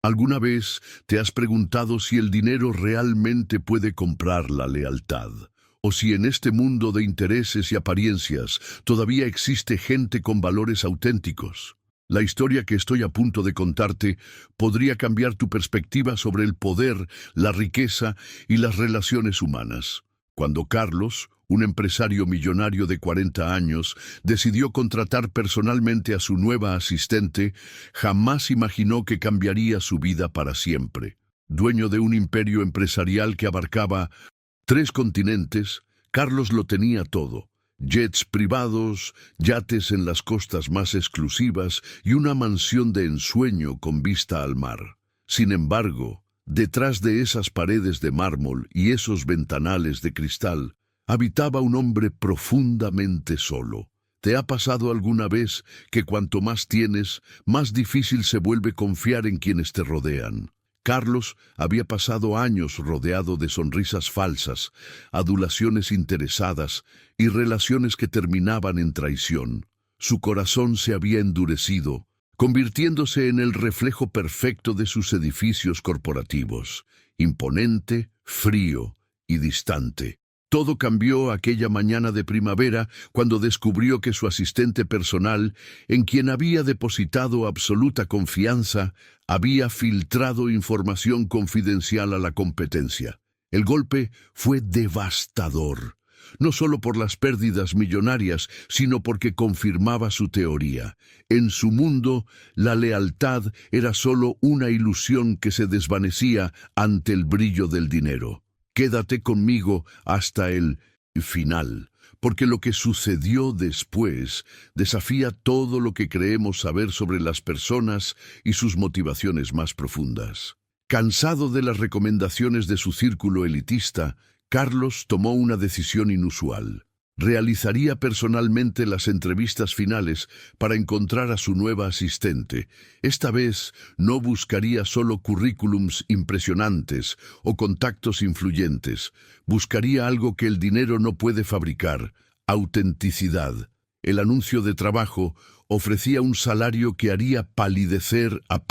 ¿Alguna vez te has preguntado si el dinero realmente puede comprar la lealtad? ¿O si en este mundo de intereses y apariencias todavía existe gente con valores auténticos? La historia que estoy a punto de contarte podría cambiar tu perspectiva sobre el poder, la riqueza y las relaciones humanas. Cuando Carlos, un empresario millonario de 40 años, decidió contratar personalmente a su nueva asistente, jamás imaginó que cambiaría su vida para siempre. Dueño de un imperio empresarial que abarcaba 3 continentes, Carlos lo tenía todo: jets privados, yates en las costas más exclusivas y una mansión de ensueño con vista al mar. Sin embargo, detrás de esas paredes de mármol y esos ventanales de cristal, habitaba un hombre profundamente solo. ¿Te ha pasado alguna vez que cuanto más tienes, más difícil se vuelve confiar en quienes te rodean? Carlos había pasado años rodeado de sonrisas falsas, adulaciones interesadas y relaciones que terminaban en traición. Su corazón se había endurecido, convirtiéndose en el reflejo perfecto de sus edificios corporativos, imponente, frío y distante. Todo cambió aquella mañana de primavera cuando descubrió que su asistente personal, en quien había depositado absoluta confianza, había filtrado información confidencial a la competencia. El golpe fue devastador, no solo por las pérdidas millonarias, sino porque confirmaba su teoría. En su mundo, la lealtad era solo una ilusión que se desvanecía ante el brillo del dinero. Quédate conmigo hasta el final, porque lo que sucedió después desafía todo lo que creemos saber sobre las personas y sus motivaciones más profundas. Cansado de las recomendaciones de su círculo elitista, Carlos tomó una decisión inusual. Realizaría personalmente las entrevistas finales para encontrar a su nueva asistente. Esta vez no buscaría solo currículums impresionantes o contactos influyentes. Buscaría algo que el dinero no puede fabricar: autenticidad. El anuncio de trabajo ofrecía un salario que haría palidecer a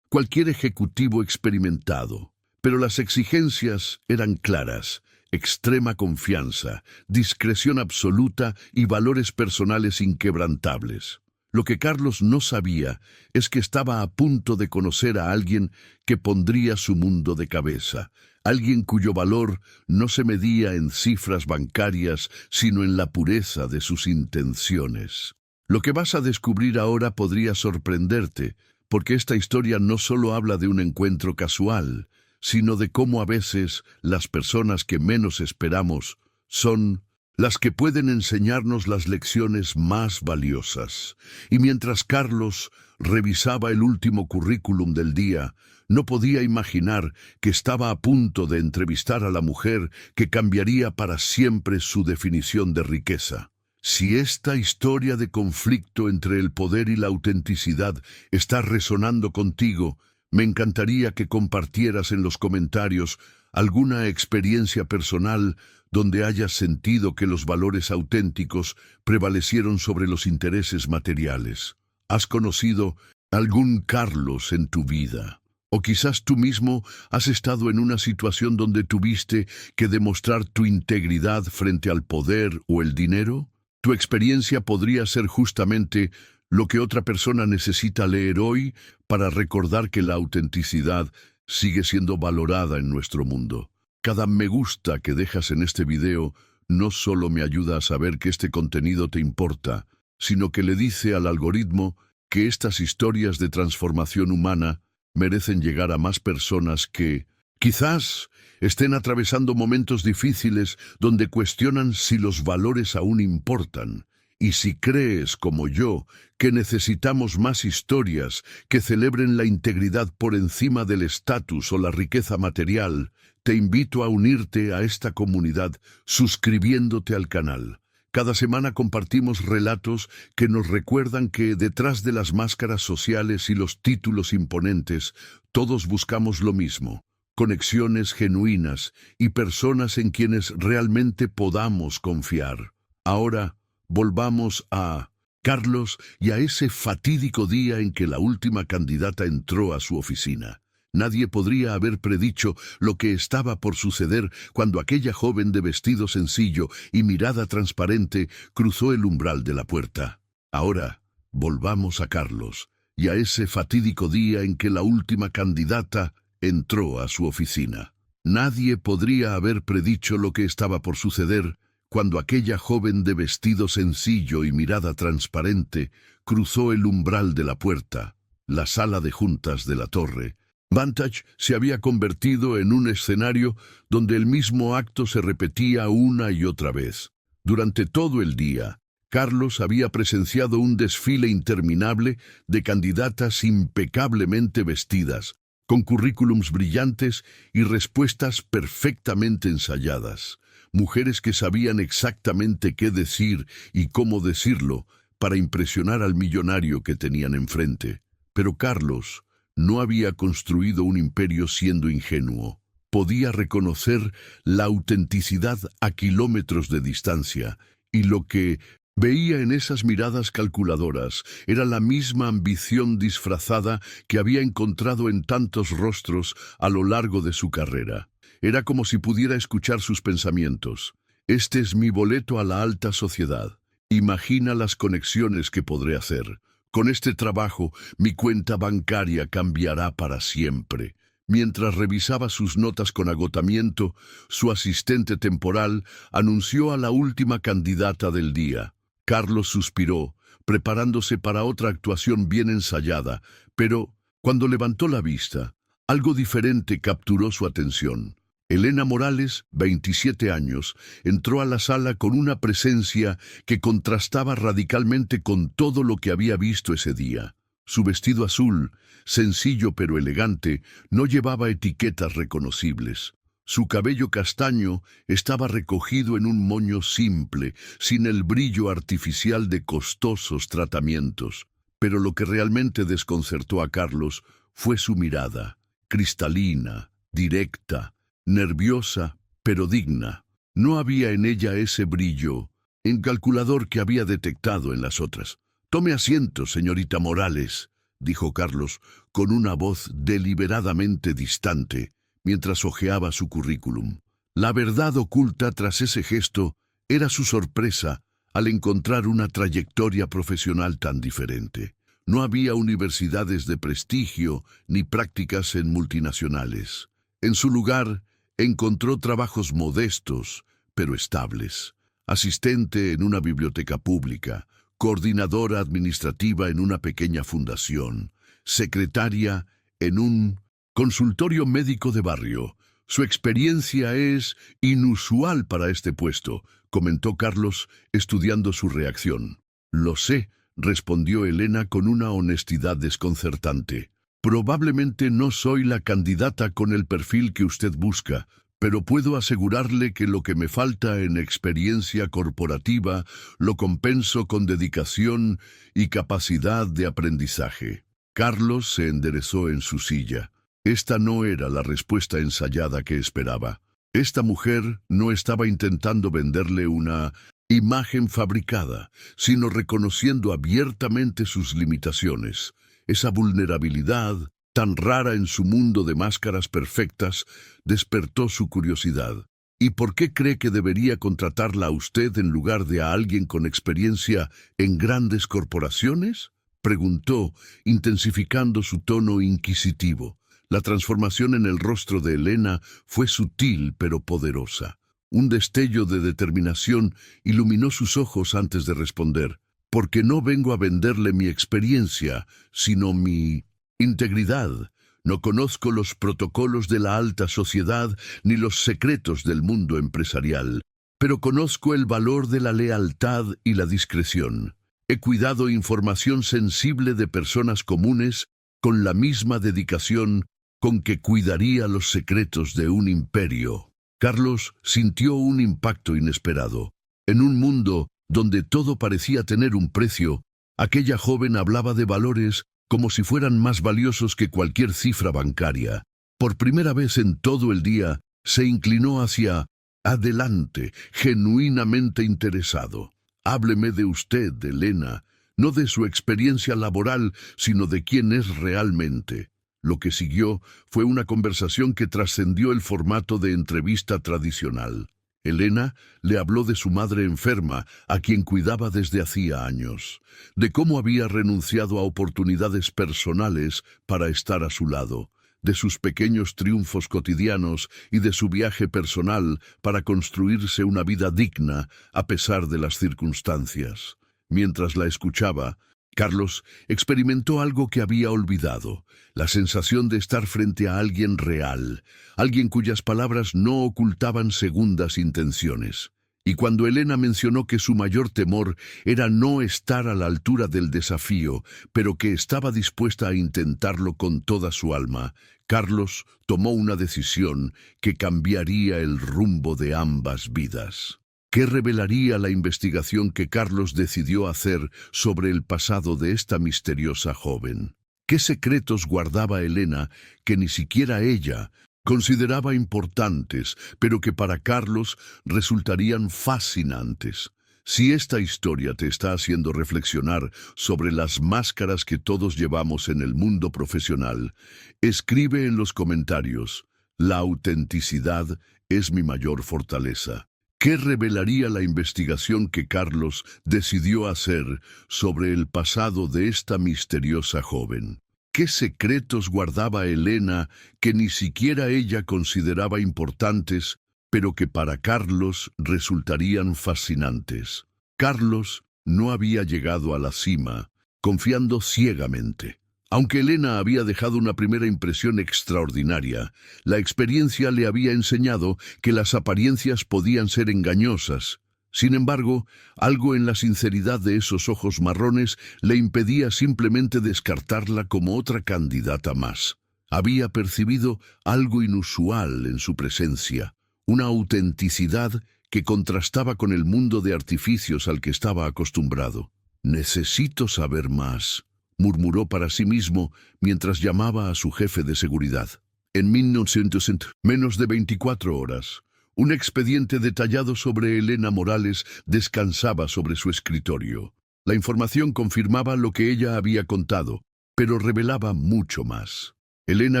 cualquier ejecutivo experimentado. Pero las exigencias eran claras: extrema confianza, discreción absoluta y valores personales inquebrantables. Lo que Carlos no sabía es que estaba a punto de conocer a alguien que pondría su mundo de cabeza, alguien cuyo valor no se medía en cifras bancarias, sino en la pureza de sus intenciones. Lo que vas a descubrir ahora podría sorprenderte, porque esta historia no solo habla de un encuentro casual, sino de cómo a veces las personas que menos esperamos son las que pueden enseñarnos las lecciones más valiosas. Y mientras Carlos revisaba el último currículum del día, no podía imaginar que estaba a punto de entrevistar a la mujer que cambiaría para siempre su definición de riqueza. Si esta historia de conflicto entre el poder y la autenticidad está resonando contigo, me encantaría que compartieras en los comentarios alguna experiencia personal donde hayas sentido que los valores auténticos prevalecieron sobre los intereses materiales. ¿Has conocido algún Carlos en tu vida? O quizás tú mismo has estado en una situación donde tuviste que demostrar tu integridad frente al poder o el dinero. Tu experiencia podría ser justamente lo que otra persona necesita leer hoy para recordar que la autenticidad sigue siendo valorada en nuestro mundo. Cada me gusta que dejas en este video no solo me ayuda a saber que este contenido te importa, sino que le dice al algoritmo que estas historias de transformación humana merecen llegar a más personas que, quizás, estén atravesando momentos difíciles donde cuestionan si los valores aún importan. Y si crees, como yo, que necesitamos más historias que celebren la integridad por encima del estatus o la riqueza material, te invito a unirte a esta comunidad suscribiéndote al canal. Cada semana compartimos relatos que nos recuerdan que detrás de las máscaras sociales y los títulos imponentes, todos buscamos lo mismo: conexiones genuinas y personas en quienes realmente podamos confiar. Ahora, volvamos a Carlos, y a ese fatídico día en que la última candidata entró a su oficina. Nadie podría haber predicho lo que estaba por suceder cuando aquella joven de vestido sencillo y mirada transparente cruzó el umbral de la puerta. Ahora, volvamos a Carlos, y a ese fatídico día en que la última candidata entró a su oficina. Nadie podría haber predicho lo que estaba por suceder cuando aquella joven de vestido sencillo y mirada transparente cruzó el umbral de la puerta, la sala de juntas de la torre. Vantage se había convertido en un escenario donde el mismo acto se repetía una y otra vez. Durante todo el día, Carlos había presenciado un desfile interminable de candidatas impecablemente vestidas, con currículums brillantes y respuestas perfectamente ensayadas. Mujeres que sabían exactamente qué decir y cómo decirlo para impresionar al millonario que tenían enfrente. Pero Carlos no había construido un imperio siendo ingenuo. Podía reconocer la autenticidad a kilómetros de distancia, y lo que veía en esas miradas calculadoras era la misma ambición disfrazada que había encontrado en tantos rostros a lo largo de su carrera. Era como si pudiera escuchar sus pensamientos. Este es mi boleto a la alta sociedad. Imagina las conexiones que podré hacer. Con este trabajo, mi cuenta bancaria cambiará para siempre. Mientras revisaba sus notas con agotamiento, su asistente temporal anunció a la última candidata del día. Carlos suspiró, preparándose para otra actuación bien ensayada, pero cuando levantó la vista, algo diferente capturó su atención. Elena Morales, 27 años, entró a la sala con una presencia que contrastaba radicalmente con todo lo que había visto ese día. Su vestido azul, sencillo pero elegante, no llevaba etiquetas reconocibles. Su cabello castaño estaba recogido en un moño simple, sin el brillo artificial de costosos tratamientos. Pero lo que realmente desconcertó a Carlos fue su mirada, cristalina, directa, nerviosa, pero digna. No había en ella ese brillo encalculador que había detectado en las otras. «Tome asiento, señorita Morales», dijo Carlos con una voz deliberadamente distante, mientras hojeaba su currículum. La verdad oculta tras ese gesto era su sorpresa al encontrar una trayectoria profesional tan diferente. No había universidades de prestigio ni prácticas en multinacionales. En su lugar, encontró trabajos modestos, pero estables. Asistente en una biblioteca pública, coordinadora administrativa en una pequeña fundación, secretaria en un consultorio médico de barrio. Su experiencia es inusual para este puesto, comentó Carlos, estudiando su reacción. Lo sé, respondió Elena con una honestidad desconcertante. Probablemente no soy la candidata con el perfil que usted busca, pero puedo asegurarle que lo que me falta en experiencia corporativa lo compenso con dedicación y capacidad de aprendizaje. Carlos se enderezó en su silla. Esta no era la respuesta ensayada que esperaba. Esta mujer no estaba intentando venderle una imagen fabricada, sino reconociendo abiertamente sus limitaciones. Esa vulnerabilidad, tan rara en su mundo de máscaras perfectas, despertó su curiosidad. ¿Y por qué cree que debería contratarla a usted en lugar de a alguien con experiencia en grandes corporaciones?, preguntó, intensificando su tono inquisitivo. La transformación en el rostro de Elena fue sutil pero poderosa. Un destello de determinación iluminó sus ojos antes de responder. «Porque no vengo a venderle mi experiencia, sino mi integridad. No conozco los protocolos de la alta sociedad ni los secretos del mundo empresarial, pero conozco el valor de la lealtad y la discreción. He cuidado información sensible de personas comunes con la misma dedicación con que cuidaría los secretos de un imperio». Carlos sintió un impacto inesperado. En un mundo donde todo parecía tener un precio, aquella joven hablaba de valores como si fueran más valiosos que cualquier cifra bancaria. Por primera vez en todo el día, se inclinó hacia adelante, genuinamente interesado. «Hábleme de usted, Elena. no de su experiencia laboral, sino de quién es realmente. Lo que siguió fue una conversación que trascendió el formato de entrevista tradicional. Elena le habló de su madre enferma, a quien cuidaba desde hacía años, de cómo había renunciado a oportunidades personales para estar a su lado, de sus pequeños triunfos cotidianos y de su viaje personal para construirse una vida digna a pesar de las circunstancias. Mientras la escuchaba, Carlos experimentó algo que había olvidado, la sensación de estar frente a alguien real, alguien cuyas palabras no ocultaban segundas intenciones. Y cuando Elena mencionó que su mayor temor era no estar a la altura del desafío, pero que estaba dispuesta a intentarlo con toda su alma, Carlos tomó una decisión que cambiaría el rumbo de ambas vidas. ¿Qué revelaría la investigación que Carlos decidió hacer sobre el pasado de esta misteriosa joven? ¿Qué secretos guardaba Elena que ni siquiera ella consideraba importantes, pero que para Carlos resultarían fascinantes? Si esta historia te está haciendo reflexionar sobre las máscaras que todos llevamos en el mundo profesional, escribe en los comentarios: la autenticidad es mi mayor fortaleza. ¿Qué revelaría la investigación que Carlos decidió hacer sobre el pasado de esta misteriosa joven? ¿Qué secretos guardaba Elena que ni siquiera ella consideraba importantes, pero que para Carlos resultarían fascinantes? Carlos no había llegado a la cima confiando ciegamente. Aunque Elena había dejado una primera impresión extraordinaria, la experiencia le había enseñado que las apariencias podían ser engañosas. Sin embargo, algo en la sinceridad de esos ojos marrones le impedía simplemente descartarla como otra candidata más. Había percibido algo inusual en su presencia, una autenticidad que contrastaba con el mundo de artificios al que estaba acostumbrado. «Necesito saber más», murmuró para sí mismo mientras llamaba a su jefe de seguridad. En 1900, menos de 24 horas, un expediente detallado sobre Elena Morales descansaba sobre su escritorio. La información confirmaba lo que ella había contado, pero revelaba mucho más. Elena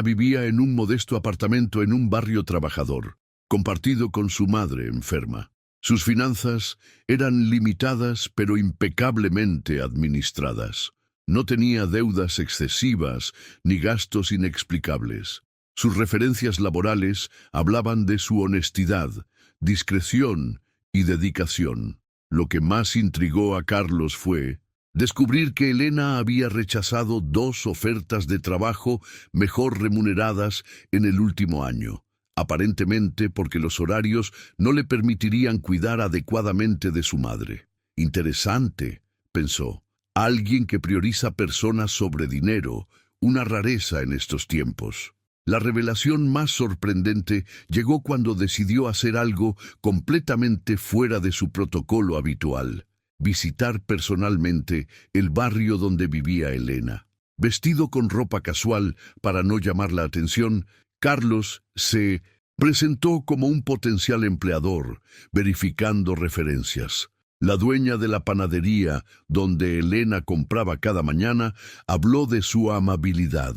vivía en un modesto apartamento en un barrio trabajador, compartido con su madre enferma. Sus finanzas eran limitadas pero impecablemente administradas. No tenía deudas excesivas ni gastos inexplicables. Sus referencias laborales hablaban de su honestidad, discreción y dedicación. Lo que más intrigó a Carlos fue descubrir que Elena había rechazado 2 ofertas de trabajo mejor remuneradas en el último año, aparentemente porque los horarios no le permitirían cuidar adecuadamente de su madre. Interesante, pensó. Alguien que prioriza personas sobre dinero, una rareza en estos tiempos. La revelación más sorprendente llegó cuando decidió hacer algo completamente fuera de su protocolo habitual: visitar personalmente el barrio donde vivía Elena. Vestido con ropa casual para no llamar la atención, Carlos se presentó como un potencial empleador, verificando referencias. La dueña de la panadería donde Elena compraba cada mañana habló de su amabilidad.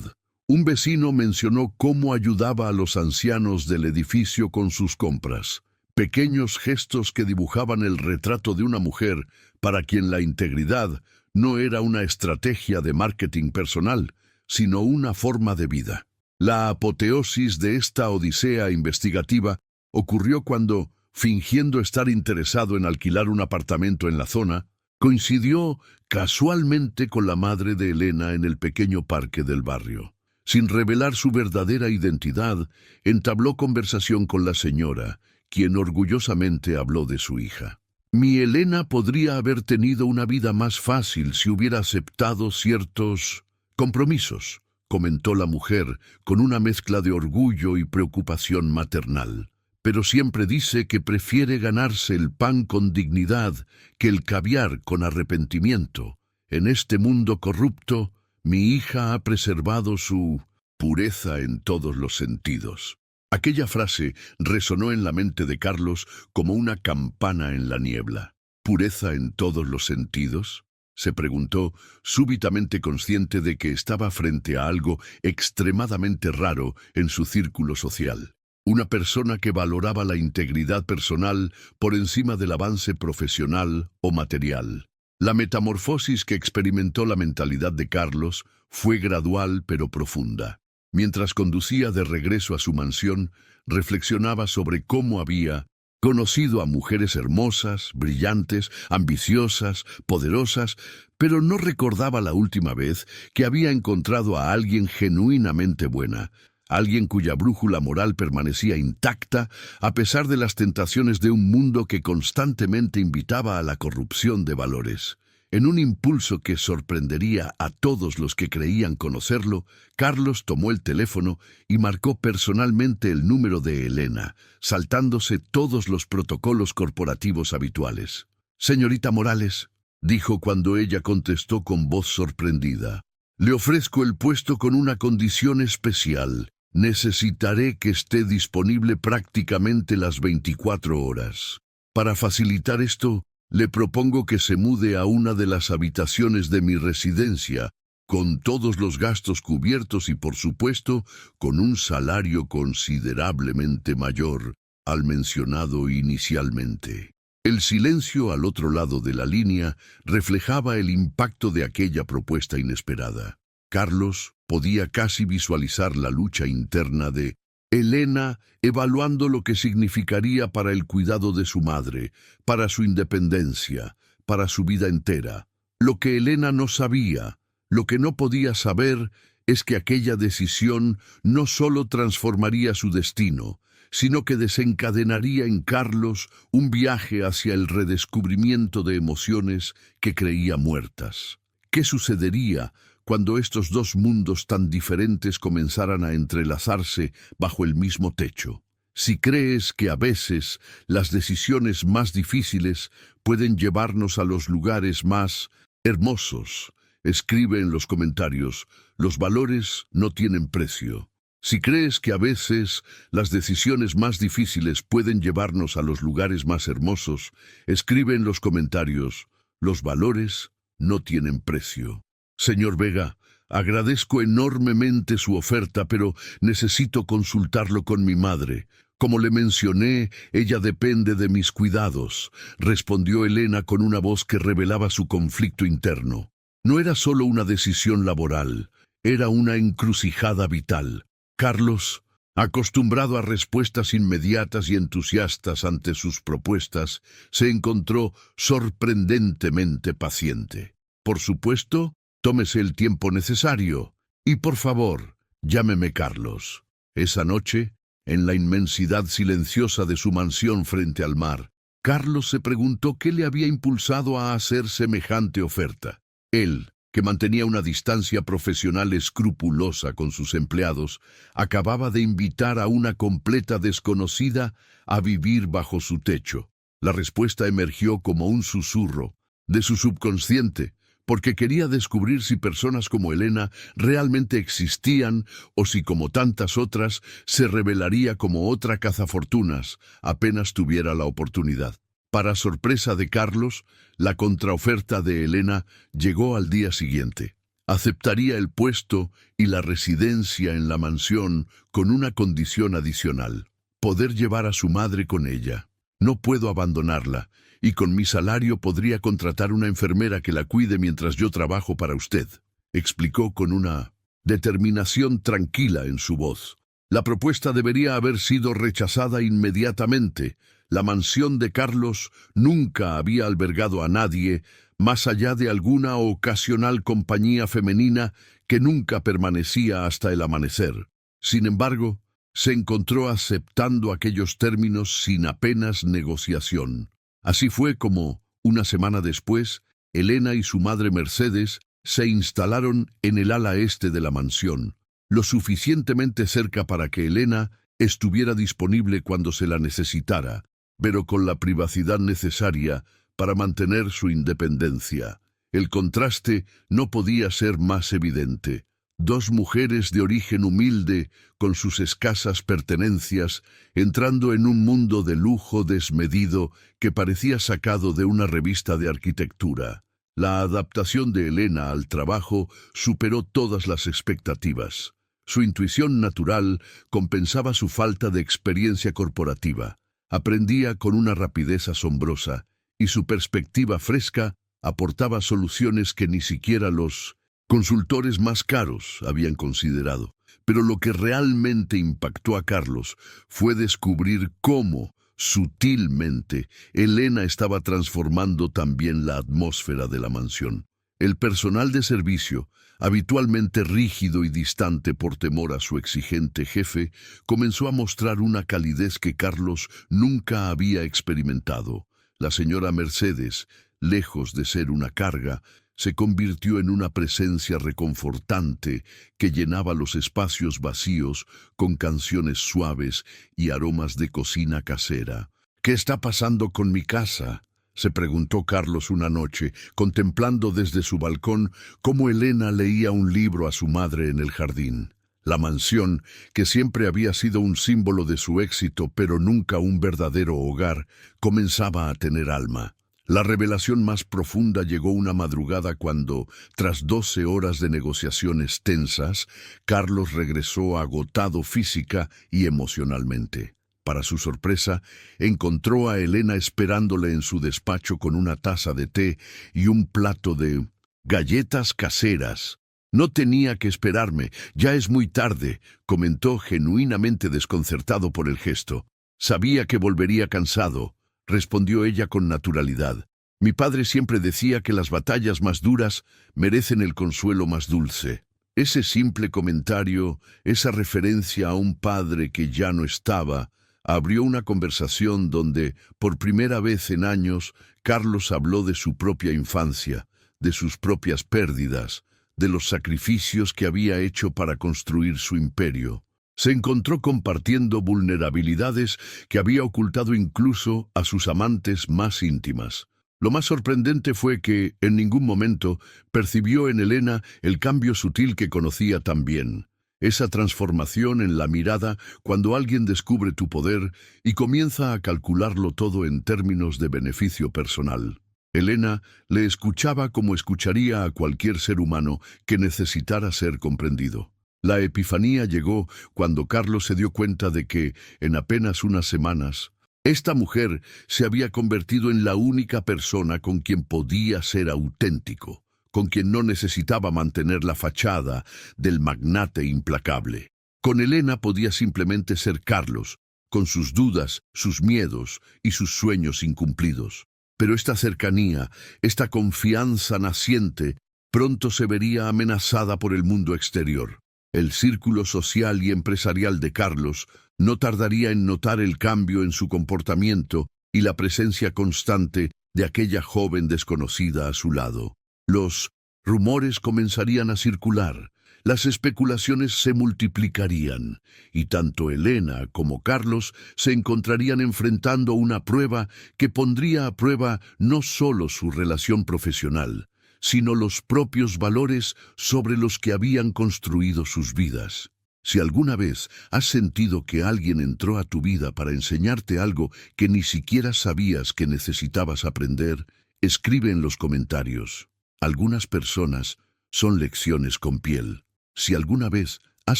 Un vecino mencionó cómo ayudaba a los ancianos del edificio con sus compras. Pequeños gestos que dibujaban el retrato de una mujer para quien la integridad no era una estrategia de marketing personal, sino una forma de vida. La apoteosis de esta odisea investigativa ocurrió cuando, fingiendo estar interesado en alquilar un apartamento en la zona, coincidió casualmente con la madre de Elena en el pequeño parque del barrio. Sin revelar su verdadera identidad, entabló conversación con la señora, quien orgullosamente habló de su hija. «Mi Elena podría haber tenido una vida más fácil si hubiera aceptado ciertos compromisos», comentó la mujer con una mezcla de orgullo y preocupación maternal. «Pero siempre dice que prefiere ganarse el pan con dignidad que el caviar con arrepentimiento. En este mundo corrupto, mi hija ha preservado su pureza en todos los sentidos». Aquella frase resonó en la mente de Carlos como una campana en la niebla. ¿Pureza en todos los sentidos? se preguntó, súbitamente consciente de que estaba frente a algo extremadamente raro en su círculo social. Una persona que valoraba la integridad personal por encima del avance profesional o material. La metamorfosis que experimentó la mentalidad de Carlos fue gradual pero profunda. Mientras conducía de regreso a su mansión, reflexionaba sobre cómo había conocido a mujeres hermosas, brillantes, ambiciosas, poderosas, pero no recordaba la última vez que había encontrado a alguien genuinamente buena, alguien cuya brújula moral permanecía intacta a pesar de las tentaciones de un mundo que constantemente invitaba a la corrupción de valores. En un impulso que sorprendería a todos los que creían conocerlo, Carlos tomó el teléfono y marcó personalmente el número de Elena, saltándose todos los protocolos corporativos habituales. «Señorita Morales», dijo cuando ella contestó con voz sorprendida, «le ofrezco el puesto con una condición especial. Necesitaré que esté disponible prácticamente las 24 horas. Para facilitar esto, le propongo que se mude a una de las habitaciones de mi residencia, con todos los gastos cubiertos y, por supuesto, con un salario considerablemente mayor al mencionado inicialmente». El silencio al otro lado de la línea reflejaba el impacto de aquella propuesta inesperada. Carlos podía casi visualizar la lucha interna de Elena evaluando lo que significaría para el cuidado de su madre, para su independencia, para su vida entera. Lo que Elena no sabía, lo que no podía saber, es que aquella decisión no solo transformaría su destino, sino que desencadenaría en Carlos un viaje hacia el redescubrimiento de emociones que creía muertas. ¿Qué sucedería cuando estos dos mundos tan diferentes comenzaran a entrelazarse bajo el mismo techo? Si crees que a veces las decisiones más difíciles pueden llevarnos a los lugares más hermosos, escribe en los comentarios, los valores no tienen precio. Si crees que a veces las decisiones más difíciles pueden llevarnos a los lugares más hermosos, escribe en los comentarios, los valores no tienen precio. Señor Vega, agradezco enormemente su oferta, pero necesito consultarlo con mi madre. Como le mencioné, ella depende de mis cuidados, respondió Elena con una voz que revelaba su conflicto interno. No era solo una decisión laboral, era una encrucijada vital. Carlos, acostumbrado a respuestas inmediatas y entusiastas ante sus propuestas, se encontró sorprendentemente paciente. Por supuesto, tómese el tiempo necesario. Y por favor, llámeme Carlos. Esa noche, en la inmensidad silenciosa de su mansión frente al mar, Carlos se preguntó qué le había impulsado a hacer semejante oferta. Él, que mantenía una distancia profesional escrupulosa con sus empleados, acababa de invitar a una completa desconocida a vivir bajo su techo. La respuesta emergió como un susurro de su subconsciente, porque quería descubrir si personas como Elena realmente existían o si, como tantas otras, se revelaría como otra cazafortunas apenas tuviera la oportunidad. Para sorpresa de Carlos, la contraoferta de Elena llegó al día siguiente. Aceptaría el puesto y la residencia en la mansión con una condición adicional: poder llevar a su madre con ella. No puedo abandonarla, y con mi salario podría contratar una enfermera que la cuide mientras yo trabajo para usted, explicó con una determinación tranquila en su voz. La propuesta debería haber sido rechazada inmediatamente. La mansión de Carlos nunca había albergado a nadie más allá de alguna ocasional compañía femenina que nunca permanecía hasta el amanecer. Sin embargo, se encontró aceptando aquellos términos sin apenas negociación. Así fue como, una semana después, Elena y su madre Mercedes se instalaron en el ala este de la mansión, lo suficientemente cerca para que Elena estuviera disponible cuando se la necesitara, pero con la privacidad necesaria para mantener su independencia. El contraste no podía ser más evidente. Dos mujeres de origen humilde, con sus escasas pertenencias, entrando en un mundo de lujo desmedido que parecía sacado de una revista de arquitectura. La adaptación de Elena al trabajo superó todas las expectativas. Su intuición natural compensaba su falta de experiencia corporativa. Aprendía con una rapidez asombrosa, y su perspectiva fresca aportaba soluciones que ni siquiera los consultores más caros habían considerado. Pero lo que realmente impactó a Carlos fue descubrir cómo, sutilmente, Elena estaba transformando también la atmósfera de la mansión. El personal de servicio, habitualmente rígido y distante por temor a su exigente jefe, comenzó a mostrar una calidez que Carlos nunca había experimentado. La señora Mercedes, lejos de ser una carga, se convirtió en una presencia reconfortante que llenaba los espacios vacíos con canciones suaves y aromas de cocina casera. ¿Qué está pasando con mi casa?, se preguntó Carlos una noche, contemplando desde su balcón cómo Elena leía un libro a su madre en el jardín. La mansión, que siempre había sido un símbolo de su éxito pero nunca un verdadero hogar, comenzaba a tener alma. La revelación más profunda llegó una madrugada cuando, tras 12 horas de negociaciones tensas, Carlos regresó agotado física y emocionalmente. Para su sorpresa, encontró a Elena esperándole en su despacho con una taza de té y un plato de galletas caseras. «No tenía que esperarme, ya es muy tarde», comentó genuinamente desconcertado por el gesto. «Sabía que volvería cansado», respondió ella con naturalidad. «Mi padre siempre decía que las batallas más duras merecen el consuelo más dulce». Ese simple comentario, esa referencia a un padre que ya no estaba, abrió una conversación donde, por primera vez en años, Carlos habló de su propia infancia, de sus propias pérdidas, de los sacrificios que había hecho para construir su imperio. Se encontró compartiendo vulnerabilidades que había ocultado incluso a sus amantes más íntimas. Lo más sorprendente fue que, en ningún momento, percibió en Elena el cambio sutil que conocía tan bien. Esa transformación en la mirada cuando alguien descubre tu poder y comienza a calcularlo todo en términos de beneficio personal. Elena le escuchaba como escucharía a cualquier ser humano que necesitara ser comprendido. La epifanía llegó cuando Carlos se dio cuenta de que, en apenas unas semanas, esta mujer se había convertido en la única persona con quien podía ser auténtico, con quien no necesitaba mantener la fachada del magnate implacable. Con Elena podía simplemente ser Carlos, con sus dudas, sus miedos y sus sueños incumplidos. Pero esta cercanía, esta confianza naciente, pronto se vería amenazada por el mundo exterior. El círculo social y empresarial de Carlos no tardaría en notar el cambio en su comportamiento y la presencia constante de aquella joven desconocida a su lado. Los rumores comenzarían a circular, las especulaciones se multiplicarían, y tanto Elena como Carlos se encontrarían enfrentando una prueba que pondría a prueba no solo su relación profesional, sino los propios valores sobre los que habían construido sus vidas. Si alguna vez has sentido que alguien entró a tu vida para enseñarte algo que ni siquiera sabías que necesitabas aprender, escribe en los comentarios. Algunas personas son lecciones con piel. Si alguna vez has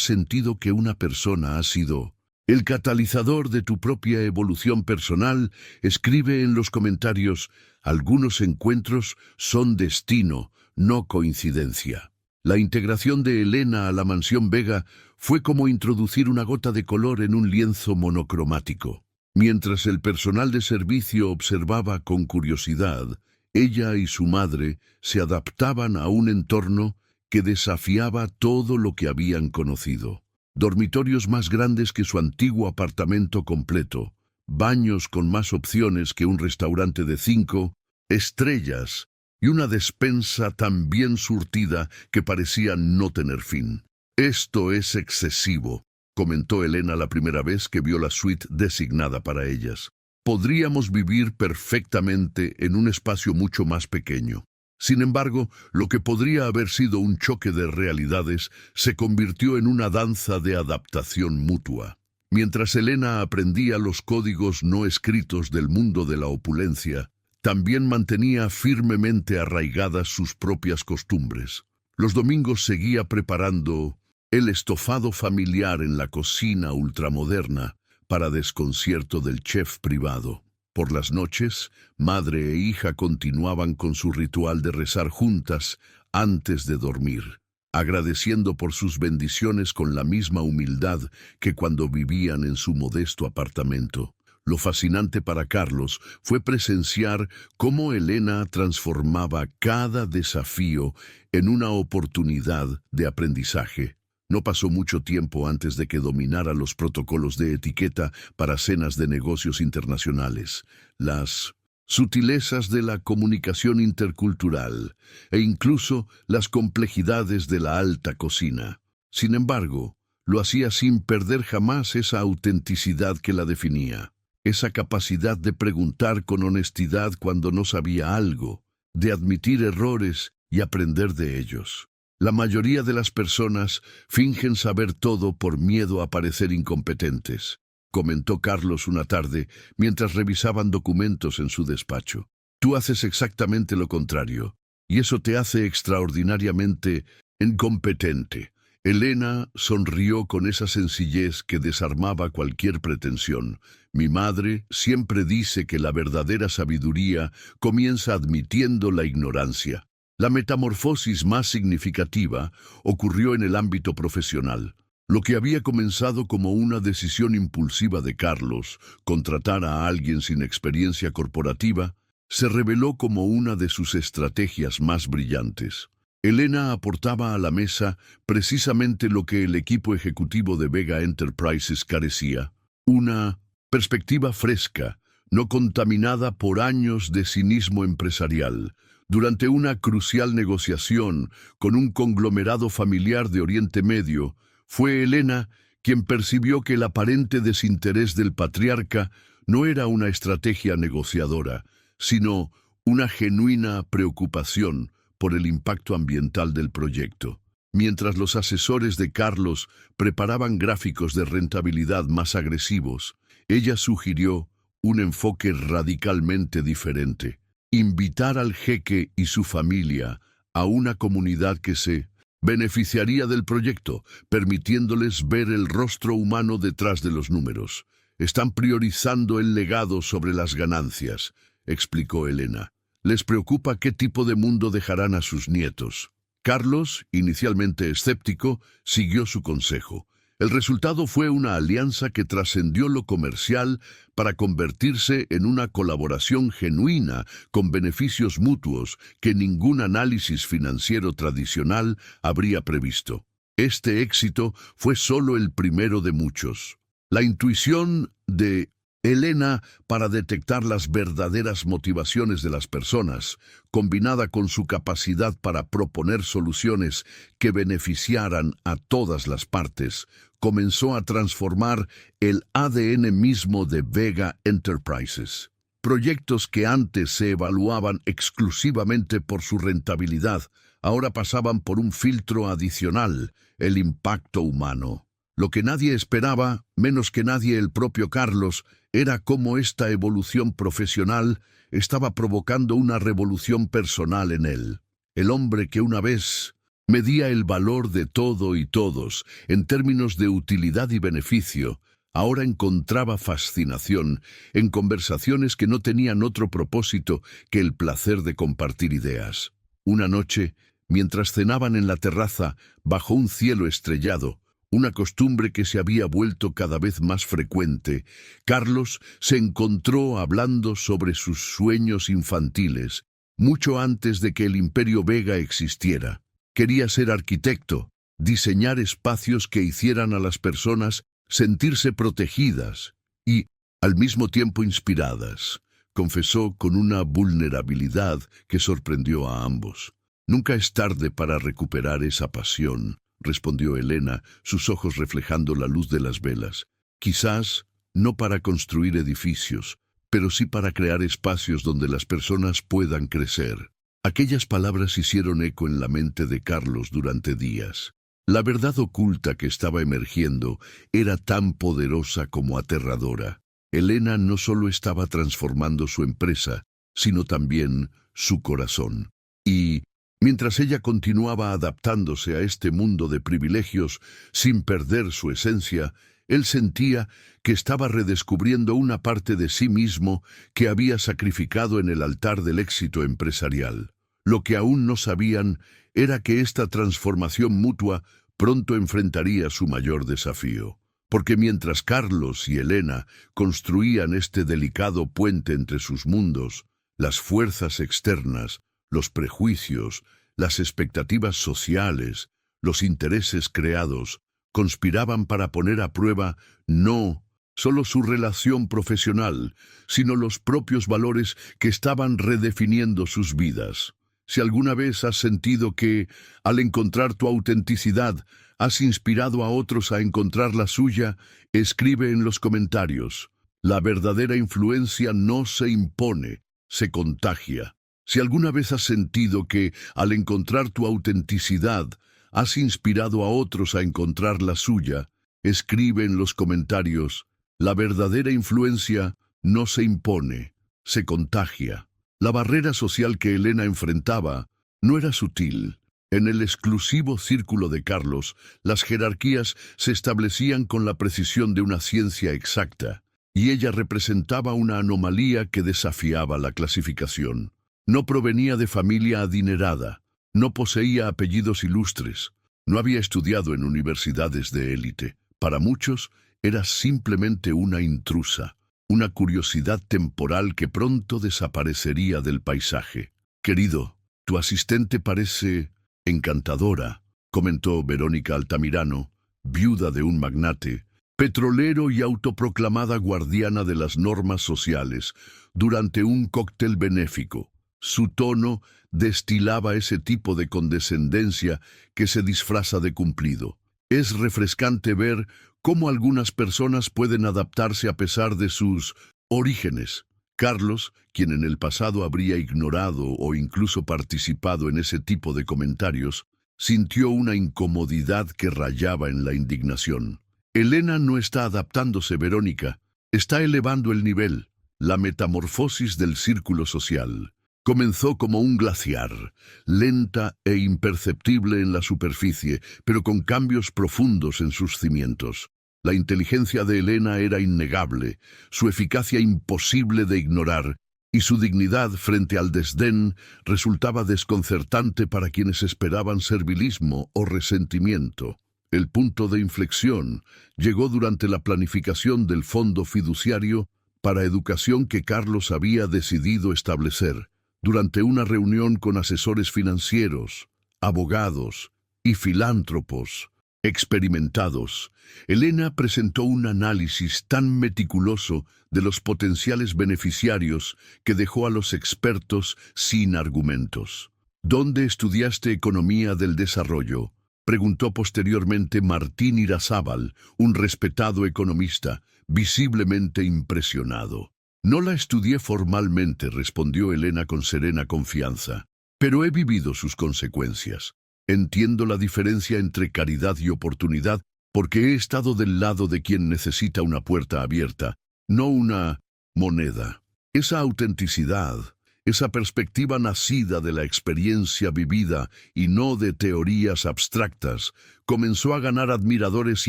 sentido que una persona ha sido el catalizador de tu propia evolución personal, escribe en los comentarios. Algunos encuentros son destino, no coincidencia. La integración de Elena a la mansión Vega fue como introducir una gota de color en un lienzo monocromático. Mientras el personal de servicio observaba con curiosidad, ella y su madre se adaptaban a un entorno que desafiaba todo lo que habían conocido. Dormitorios más grandes que su antiguo apartamento completo, baños con más opciones que un restaurante de 5 estrellas y una despensa tan bien surtida que parecía no tener fin. «Esto es excesivo», comentó Elena la primera vez que vio la suite designada para ellas. «Podríamos vivir perfectamente en un espacio mucho más pequeño». Sin embargo, lo que podría haber sido un choque de realidades se convirtió en una danza de adaptación mutua. Mientras Elena aprendía los códigos no escritos del mundo de la opulencia, también mantenía firmemente arraigadas sus propias costumbres. Los domingos seguía preparando el estofado familiar en la cocina ultramoderna para desconcierto del chef privado. Por las noches, madre e hija continuaban con su ritual de rezar juntas antes de dormir, agradeciendo por sus bendiciones con la misma humildad que cuando vivían en su modesto apartamento. Lo fascinante para Carlos fue presenciar cómo Elena transformaba cada desafío en una oportunidad de aprendizaje. No pasó mucho tiempo antes de que dominara los protocolos de etiqueta para cenas de negocios internacionales, las sutilezas de la comunicación intercultural e incluso las complejidades de la alta cocina. Sin embargo, lo hacía sin perder jamás esa autenticidad que la definía. Esa capacidad de preguntar con honestidad cuando no sabía algo, de admitir errores y aprender de ellos. La mayoría de las personas fingen saber todo por miedo a parecer incompetentes, comentó Carlos una tarde mientras revisaban documentos en su despacho. Tú haces exactamente lo contrario, y eso te hace extraordinariamente incompetente. Elena sonrió con esa sencillez que desarmaba cualquier pretensión. Mi madre siempre dice que la verdadera sabiduría comienza admitiendo la ignorancia. La metamorfosis más significativa ocurrió en el ámbito profesional. Lo que había comenzado como una decisión impulsiva de Carlos, contratar a alguien sin experiencia corporativa, se reveló como una de sus estrategias más brillantes. Elena aportaba a la mesa precisamente lo que el equipo ejecutivo de Vega Enterprises carecía: una perspectiva fresca, no contaminada por años de cinismo empresarial. Durante una crucial negociación con un conglomerado familiar de Oriente Medio, fue Elena quien percibió que el aparente desinterés del patriarca no era una estrategia negociadora, sino una genuina preocupación por el impacto ambiental del proyecto. Mientras los asesores de Carlos preparaban gráficos de rentabilidad más agresivos, ella sugirió un enfoque radicalmente diferente: invitar al jeque y su familia a una comunidad que se beneficiaría del proyecto, permitiéndoles ver el rostro humano detrás de los números. Están priorizando el legado sobre las ganancias, explicó Elena. Les preocupa qué tipo de mundo dejarán a sus nietos. Carlos, inicialmente escéptico, siguió su consejo. El resultado fue una alianza que trascendió lo comercial para convertirse en una colaboración genuina con beneficios mutuos que ningún análisis financiero tradicional habría previsto. Este éxito fue solo el primero de muchos. La intuición de Elena para detectar las verdaderas motivaciones de las personas, combinada con su capacidad para proponer soluciones que beneficiaran a todas las partes, comenzó a transformar el ADN mismo de Vega Enterprises. Proyectos que antes se evaluaban exclusivamente por su rentabilidad, ahora pasaban por un filtro adicional: el impacto humano. Lo que nadie esperaba, menos que nadie el propio Carlos, era cómo esta evolución profesional estaba provocando una revolución personal en él. El hombre que una vez medía el valor de todo y todos en términos de utilidad y beneficio, ahora encontraba fascinación en conversaciones que no tenían otro propósito que el placer de compartir ideas. Una noche, mientras cenaban en la terraza bajo un cielo estrellado, una costumbre que se había vuelto cada vez más frecuente, Carlos se encontró hablando sobre sus sueños infantiles, mucho antes de que el Imperio Vega existiera. Quería ser arquitecto, diseñar espacios que hicieran a las personas sentirse protegidas y, al mismo tiempo, inspiradas, confesó con una vulnerabilidad que sorprendió a ambos. Nunca es tarde para recuperar esa pasión, respondió Elena, sus ojos reflejando la luz de las velas. Quizás no para construir edificios, pero sí para crear espacios donde las personas puedan crecer. Aquellas palabras hicieron eco en la mente de Carlos durante días. La verdad oculta que estaba emergiendo era tan poderosa como aterradora. Elena no solo estaba transformando su empresa, sino también su corazón. Y, mientras ella continuaba adaptándose a este mundo de privilegios sin perder su esencia, él sentía que estaba redescubriendo una parte de sí mismo que había sacrificado en el altar del éxito empresarial. Lo que aún no sabían era que esta transformación mutua pronto enfrentaría su mayor desafío. Porque mientras Carlos y Elena construían este delicado puente entre sus mundos, las fuerzas externas, los prejuicios, las expectativas sociales, los intereses creados, conspiraban para poner a prueba no solo su relación profesional, sino los propios valores que estaban redefiniendo sus vidas. Si alguna vez has sentido que, al encontrar tu autenticidad, has inspirado a otros a encontrar la suya, escribe en los comentarios. La verdadera influencia no se impone, se contagia. Si alguna vez has sentido que, al encontrar tu autenticidad, has inspirado a otros a encontrar la suya, escribe en los comentarios. La verdadera influencia no se impone, se contagia. La barrera social que Elena enfrentaba no era sutil. En el exclusivo círculo de Carlos, las jerarquías se establecían con la precisión de una ciencia exacta, y ella representaba una anomalía que desafiaba la clasificación. No provenía de familia adinerada, no poseía apellidos ilustres, no había estudiado en universidades de élite. Para muchos, era simplemente una intrusa, una curiosidad temporal que pronto desaparecería del paisaje. Querido, tu asistente parece encantadora, comentó Verónica Altamirano, viuda de un magnate, petrolero y autoproclamada guardiana de las normas sociales, durante un cóctel benéfico. Su tono destilaba ese tipo de condescendencia que se disfraza de cumplido. Es refrescante ver cómo algunas personas pueden adaptarse a pesar de sus orígenes. Carlos, quien en el pasado habría ignorado o incluso participado en ese tipo de comentarios, sintió una incomodidad que rayaba en la indignación. Elena no está adaptándose, Verónica, está elevando el nivel. La metamorfosis del círculo social comenzó como un glaciar, lenta e imperceptible en la superficie, pero con cambios profundos en sus cimientos. La inteligencia de Elena era innegable, su eficacia imposible de ignorar, y su dignidad frente al desdén resultaba desconcertante para quienes esperaban servilismo o resentimiento. El punto de inflexión llegó durante la planificación del Fondo Fiduciario para Educación que Carlos había decidido establecer. Durante una reunión con asesores financieros, abogados y filántropos experimentados, Elena presentó un análisis tan meticuloso de los potenciales beneficiarios que dejó a los expertos sin argumentos. ¿Dónde estudiaste Economía del Desarrollo?, preguntó posteriormente Martín Irazábal, un respetado economista, visiblemente impresionado. No la estudié formalmente, respondió Elena con serena confianza, pero he vivido sus consecuencias. Entiendo la diferencia entre caridad y oportunidad porque he estado del lado de quien necesita una puerta abierta, no una moneda. Esa autenticidad, esa perspectiva nacida de la experiencia vivida y no de teorías abstractas, comenzó a ganar admiradores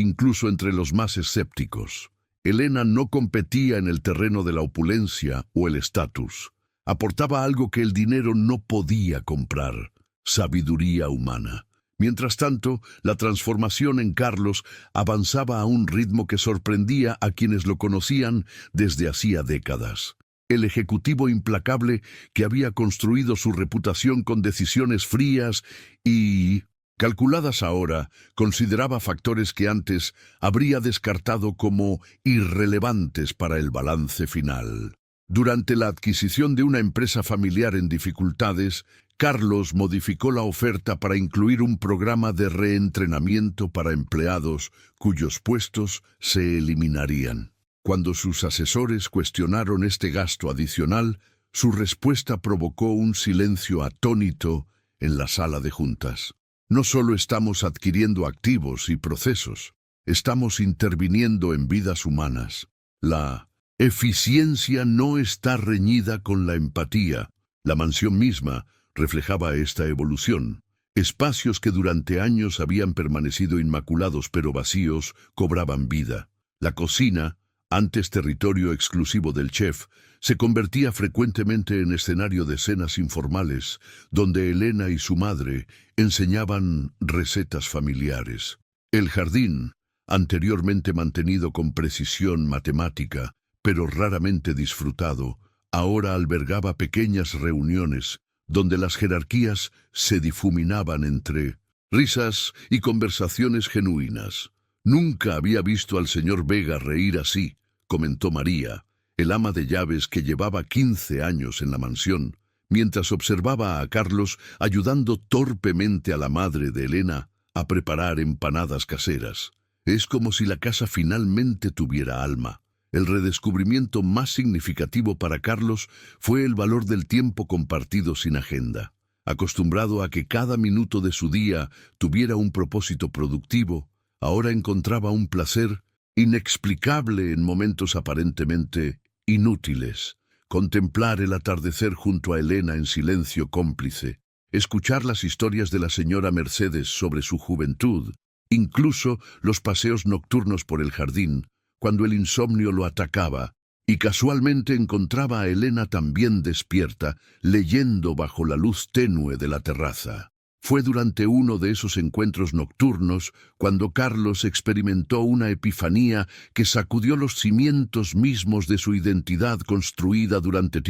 incluso entre los más escépticos. Elena no competía en el terreno de la opulencia o el estatus. Aportaba algo que el dinero no podía comprar: sabiduría humana. Mientras tanto, la transformación en Carlos avanzaba a un ritmo que sorprendía a quienes lo conocían desde hacía décadas. El ejecutivo implacable que había construido su reputación con decisiones frías y calculadas ahora, consideraba factores que antes habría descartado como irrelevantes para el balance final. Durante la adquisición de una empresa familiar en dificultades, Carlos modificó la oferta para incluir un programa de reentrenamiento para empleados cuyos puestos se eliminarían. Cuando sus asesores cuestionaron este gasto adicional, su respuesta provocó un silencio atónito en la sala de juntas. No solo estamos adquiriendo activos y procesos, estamos interviniendo en vidas humanas. La Eficiencia no está reñida con la empatía. La mansión misma reflejaba esta evolución. Espacios que durante años habían permanecido inmaculados pero vacíos, cobraban vida. La cocina, antes territorio exclusivo del chef, se convertía frecuentemente en escenario de cenas informales, donde Elena y su madre enseñaban recetas familiares. El jardín, anteriormente mantenido con precisión matemática, pero raramente disfrutado, ahora albergaba pequeñas reuniones, donde las jerarquías se difuminaban entre risas y conversaciones genuinas. Nunca había visto al señor Vega reír así, comentó María, el ama de llaves que llevaba 15 años en la mansión, mientras observaba a Carlos ayudando torpemente a la madre de Elena a preparar empanadas caseras. Es como si la casa finalmente tuviera alma. El redescubrimiento más significativo para Carlos fue el valor del tiempo compartido sin agenda. Acostumbrado a que cada minuto de su día tuviera un propósito productivo, ahora encontraba un placer inexplicable en momentos aparentemente inútiles. Contemplar el atardecer junto a Elena en silencio cómplice, escuchar las historias de la señora Mercedes sobre su juventud, incluso los paseos nocturnos por el jardín, cuando el insomnio lo atacaba, y casualmente encontraba a Elena también despierta, leyendo bajo la luz tenue de la terraza. Fue durante uno de esos encuentros nocturnos cuando Carlos experimentó una epifanía que sacudió los cimientos mismos de su identidad construida durante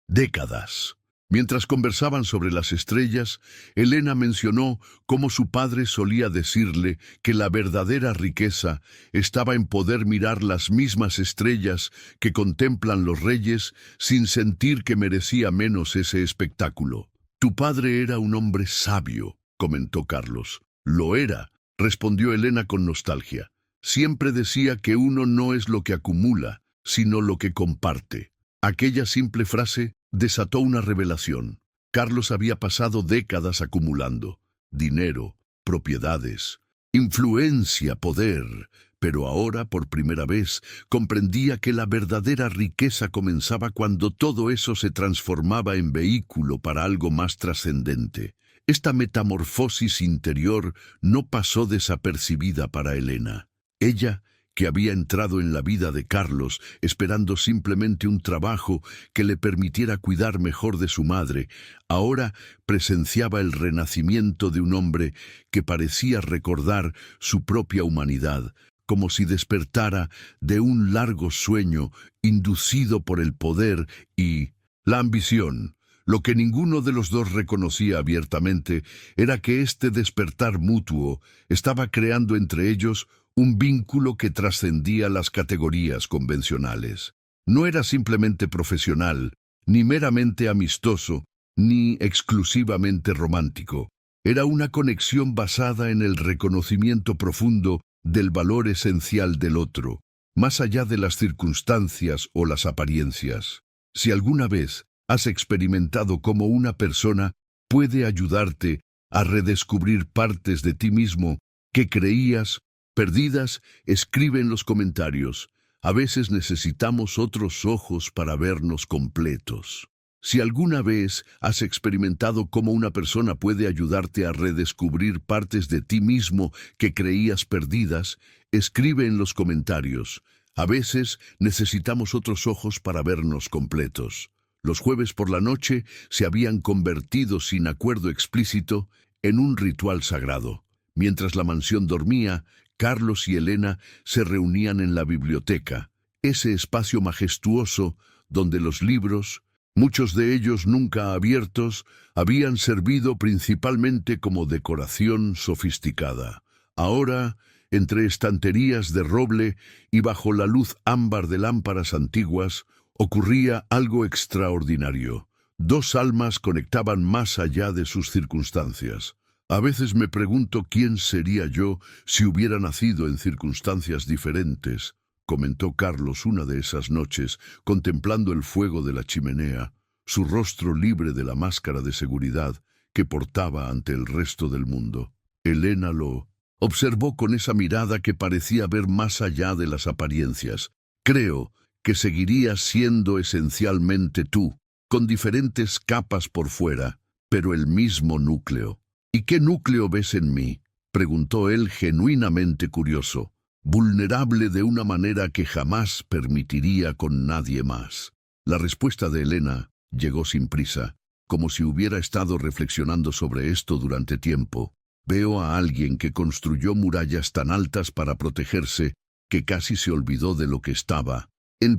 décadas. Mientras conversaban sobre las estrellas, Elena mencionó cómo su padre solía decirle que la verdadera riqueza estaba en poder mirar las mismas estrellas que contemplan los reyes sin sentir que merecía menos ese espectáculo. Tu padre era un hombre sabio, comentó Carlos. Lo era, respondió Elena con nostalgia. Siempre decía que uno no es lo que acumula, sino lo que comparte. Aquella simple frase desató una revelación. Carlos había pasado décadas acumulando dinero, propiedades, influencia, poder, pero ahora, por primera vez, comprendía que la verdadera riqueza comenzaba cuando todo eso se transformaba en vehículo para algo más trascendente. Esta metamorfosis interior no pasó desapercibida para Elena. Ella, que había entrado en la vida de Carlos esperando simplemente un trabajo que le permitiera cuidar mejor de su madre, ahora presenciaba el renacimiento de un hombre que parecía recordar su propia humanidad, como si despertara de un largo sueño inducido por el poder y la ambición. Lo que ninguno de los dos reconocía abiertamente era que este despertar mutuo estaba creando entre ellos un vínculo que trascendía las categorías convencionales. No era simplemente profesional, ni meramente amistoso, ni exclusivamente romántico. Era una conexión basada en el reconocimiento profundo del valor esencial del otro, más allá de las circunstancias o las apariencias. Si alguna vez has experimentado cómo una persona puede ayudarte a redescubrir partes de ti mismo que creías perdidas, escribe en los comentarios. A veces necesitamos otros ojos para vernos completos. Si alguna vez has experimentado cómo una persona puede ayudarte a redescubrir partes de ti mismo que creías perdidas, escribe en los comentarios. A veces necesitamos otros ojos para vernos completos. Los jueves por la noche se habían convertido sin acuerdo explícito en un ritual sagrado. Mientras la mansión dormía, Carlos y Elena se reunían en la biblioteca, ese espacio majestuoso donde los libros, muchos de ellos nunca abiertos, habían servido principalmente como decoración sofisticada. Ahora, entre estanterías de roble y bajo la luz ámbar de lámparas antiguas, ocurría algo extraordinario. Dos almas conectaban más allá de sus circunstancias. A veces me pregunto quién sería yo si hubiera nacido en circunstancias diferentes, comentó Carlos una de esas noches, contemplando el fuego de la chimenea, su rostro libre de la máscara de seguridad que portaba ante el resto del mundo. Elena lo observó con esa mirada que parecía ver más allá de las apariencias. Creo que seguirías siendo esencialmente tú, con diferentes capas por fuera, pero el mismo núcleo. ¿Y qué núcleo ves en mí?, preguntó él genuinamente curioso, vulnerable de una manera que jamás permitiría con nadie más. La respuesta de Elena llegó sin prisa, como si hubiera estado reflexionando sobre esto durante tiempo. Veo a alguien que construyó murallas tan altas para protegerse que casi se olvidó de lo que estaba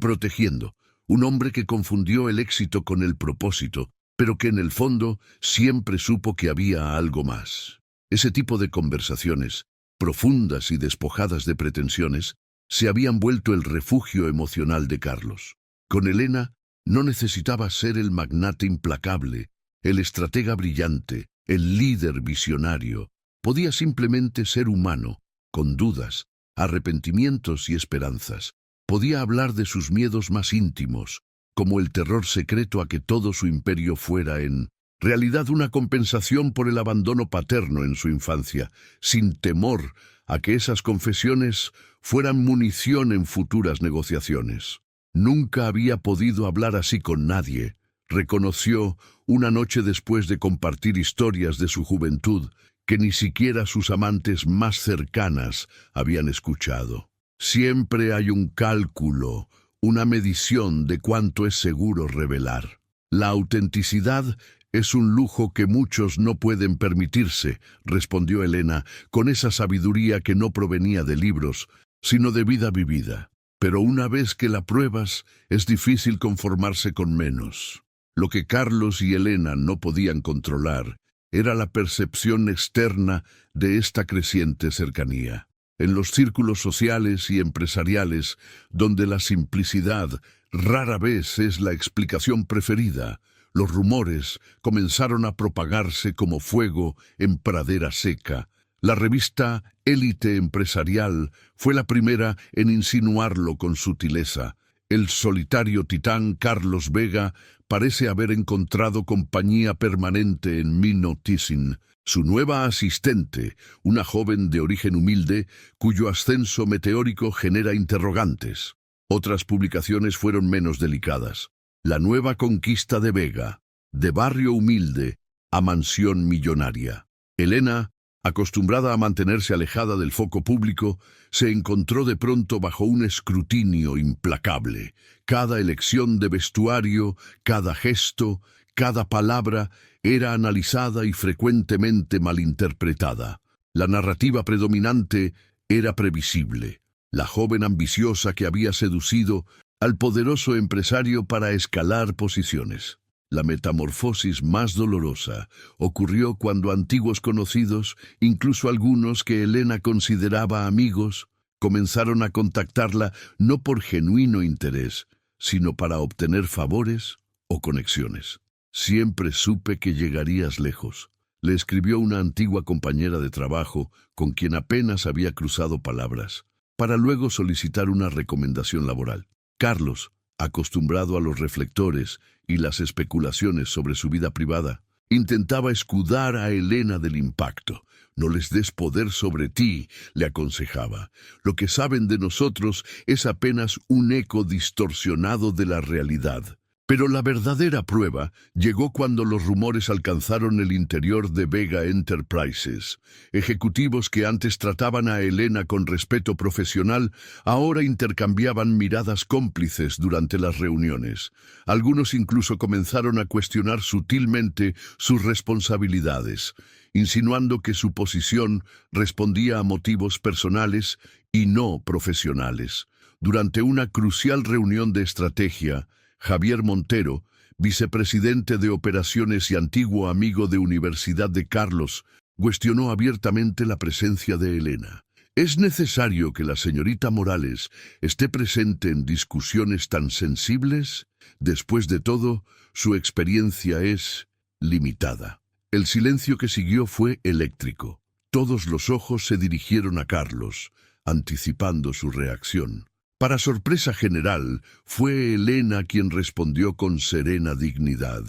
protegiendo. Un hombre que confundió el éxito con el propósito, pero que en el fondo siempre supo que había algo más. Ese tipo de conversaciones, profundas y despojadas de pretensiones, se habían vuelto el refugio emocional de Carlos. Con Elena no necesitaba ser el magnate implacable, el estratega brillante, el líder visionario. Podía simplemente ser humano, con dudas, arrepentimientos y esperanzas. Podía hablar de sus miedos más íntimos, como el terror secreto a que todo su imperio fuera en realidad una compensación por el abandono paterno en su infancia, sin temor a que esas confesiones fueran munición en futuras negociaciones. Nunca había podido hablar así con nadie, reconoció una noche después de compartir historias de su juventud que ni siquiera sus amantes más cercanas habían escuchado. Siempre hay un cálculo, una medición de cuánto es seguro revelar. La autenticidad es un lujo que muchos no pueden permitirse, respondió Elena, con esa sabiduría que no provenía de libros, sino de vida vivida. Pero una vez que la pruebas, es difícil conformarse con menos. Lo que Carlos y Elena no podían controlar era la percepción externa de esta creciente cercanía. En los círculos sociales y empresariales, donde la simplicidad rara vez es la explicación preferida, los rumores comenzaron a propagarse como fuego en pradera seca. La revista Élite Empresarial fue la primera en insinuarlo con sutileza. El solitario titán Carlos Vega parece haber encontrado compañía permanente en Mino Thyssen. Su nueva asistente, una joven de origen humilde, cuyo ascenso meteórico genera interrogantes. Otras publicaciones fueron menos delicadas. La nueva conquista de Vega, de barrio humilde a mansión millonaria. Elena, acostumbrada a mantenerse alejada del foco público, se encontró de pronto bajo un escrutinio implacable. Cada elección de vestuario, cada gesto, cada palabra era analizada y frecuentemente malinterpretada. La narrativa predominante era previsible. La joven ambiciosa que había seducido al poderoso empresario para escalar posiciones. La metamorfosis más dolorosa ocurrió cuando antiguos conocidos, incluso algunos que Elena consideraba amigos, comenzaron a contactarla no por genuino interés, sino para obtener favores o conexiones. Siempre supe que llegarías lejos, le escribió una antigua compañera de trabajo con quien apenas había cruzado palabras, para luego solicitar una recomendación laboral. Carlos, acostumbrado a los reflectores y las especulaciones sobre su vida privada, intentaba escudar a Elena del impacto. No les des poder sobre ti, le aconsejaba. Lo que saben de nosotros es apenas un eco distorsionado de la realidad. Pero la verdadera prueba llegó cuando los rumores alcanzaron el interior de Vega Enterprises. Ejecutivos que antes trataban a Elena con respeto profesional, ahora intercambiaban miradas cómplices durante las reuniones. Algunos incluso comenzaron a cuestionar sutilmente sus responsabilidades, insinuando que su posición respondía a motivos personales y no profesionales. Durante una crucial reunión de estrategia, Javier Montero, vicepresidente de operaciones y antiguo amigo de Universidad de Carlos, cuestionó abiertamente la presencia de Elena. ¿Es necesario que la señorita Morales esté presente en discusiones tan sensibles? Después de todo, su experiencia es limitada. El silencio que siguió fue eléctrico. Todos los ojos se dirigieron a Carlos, anticipando su reacción. Para sorpresa general, fue Elena quien respondió con serena dignidad.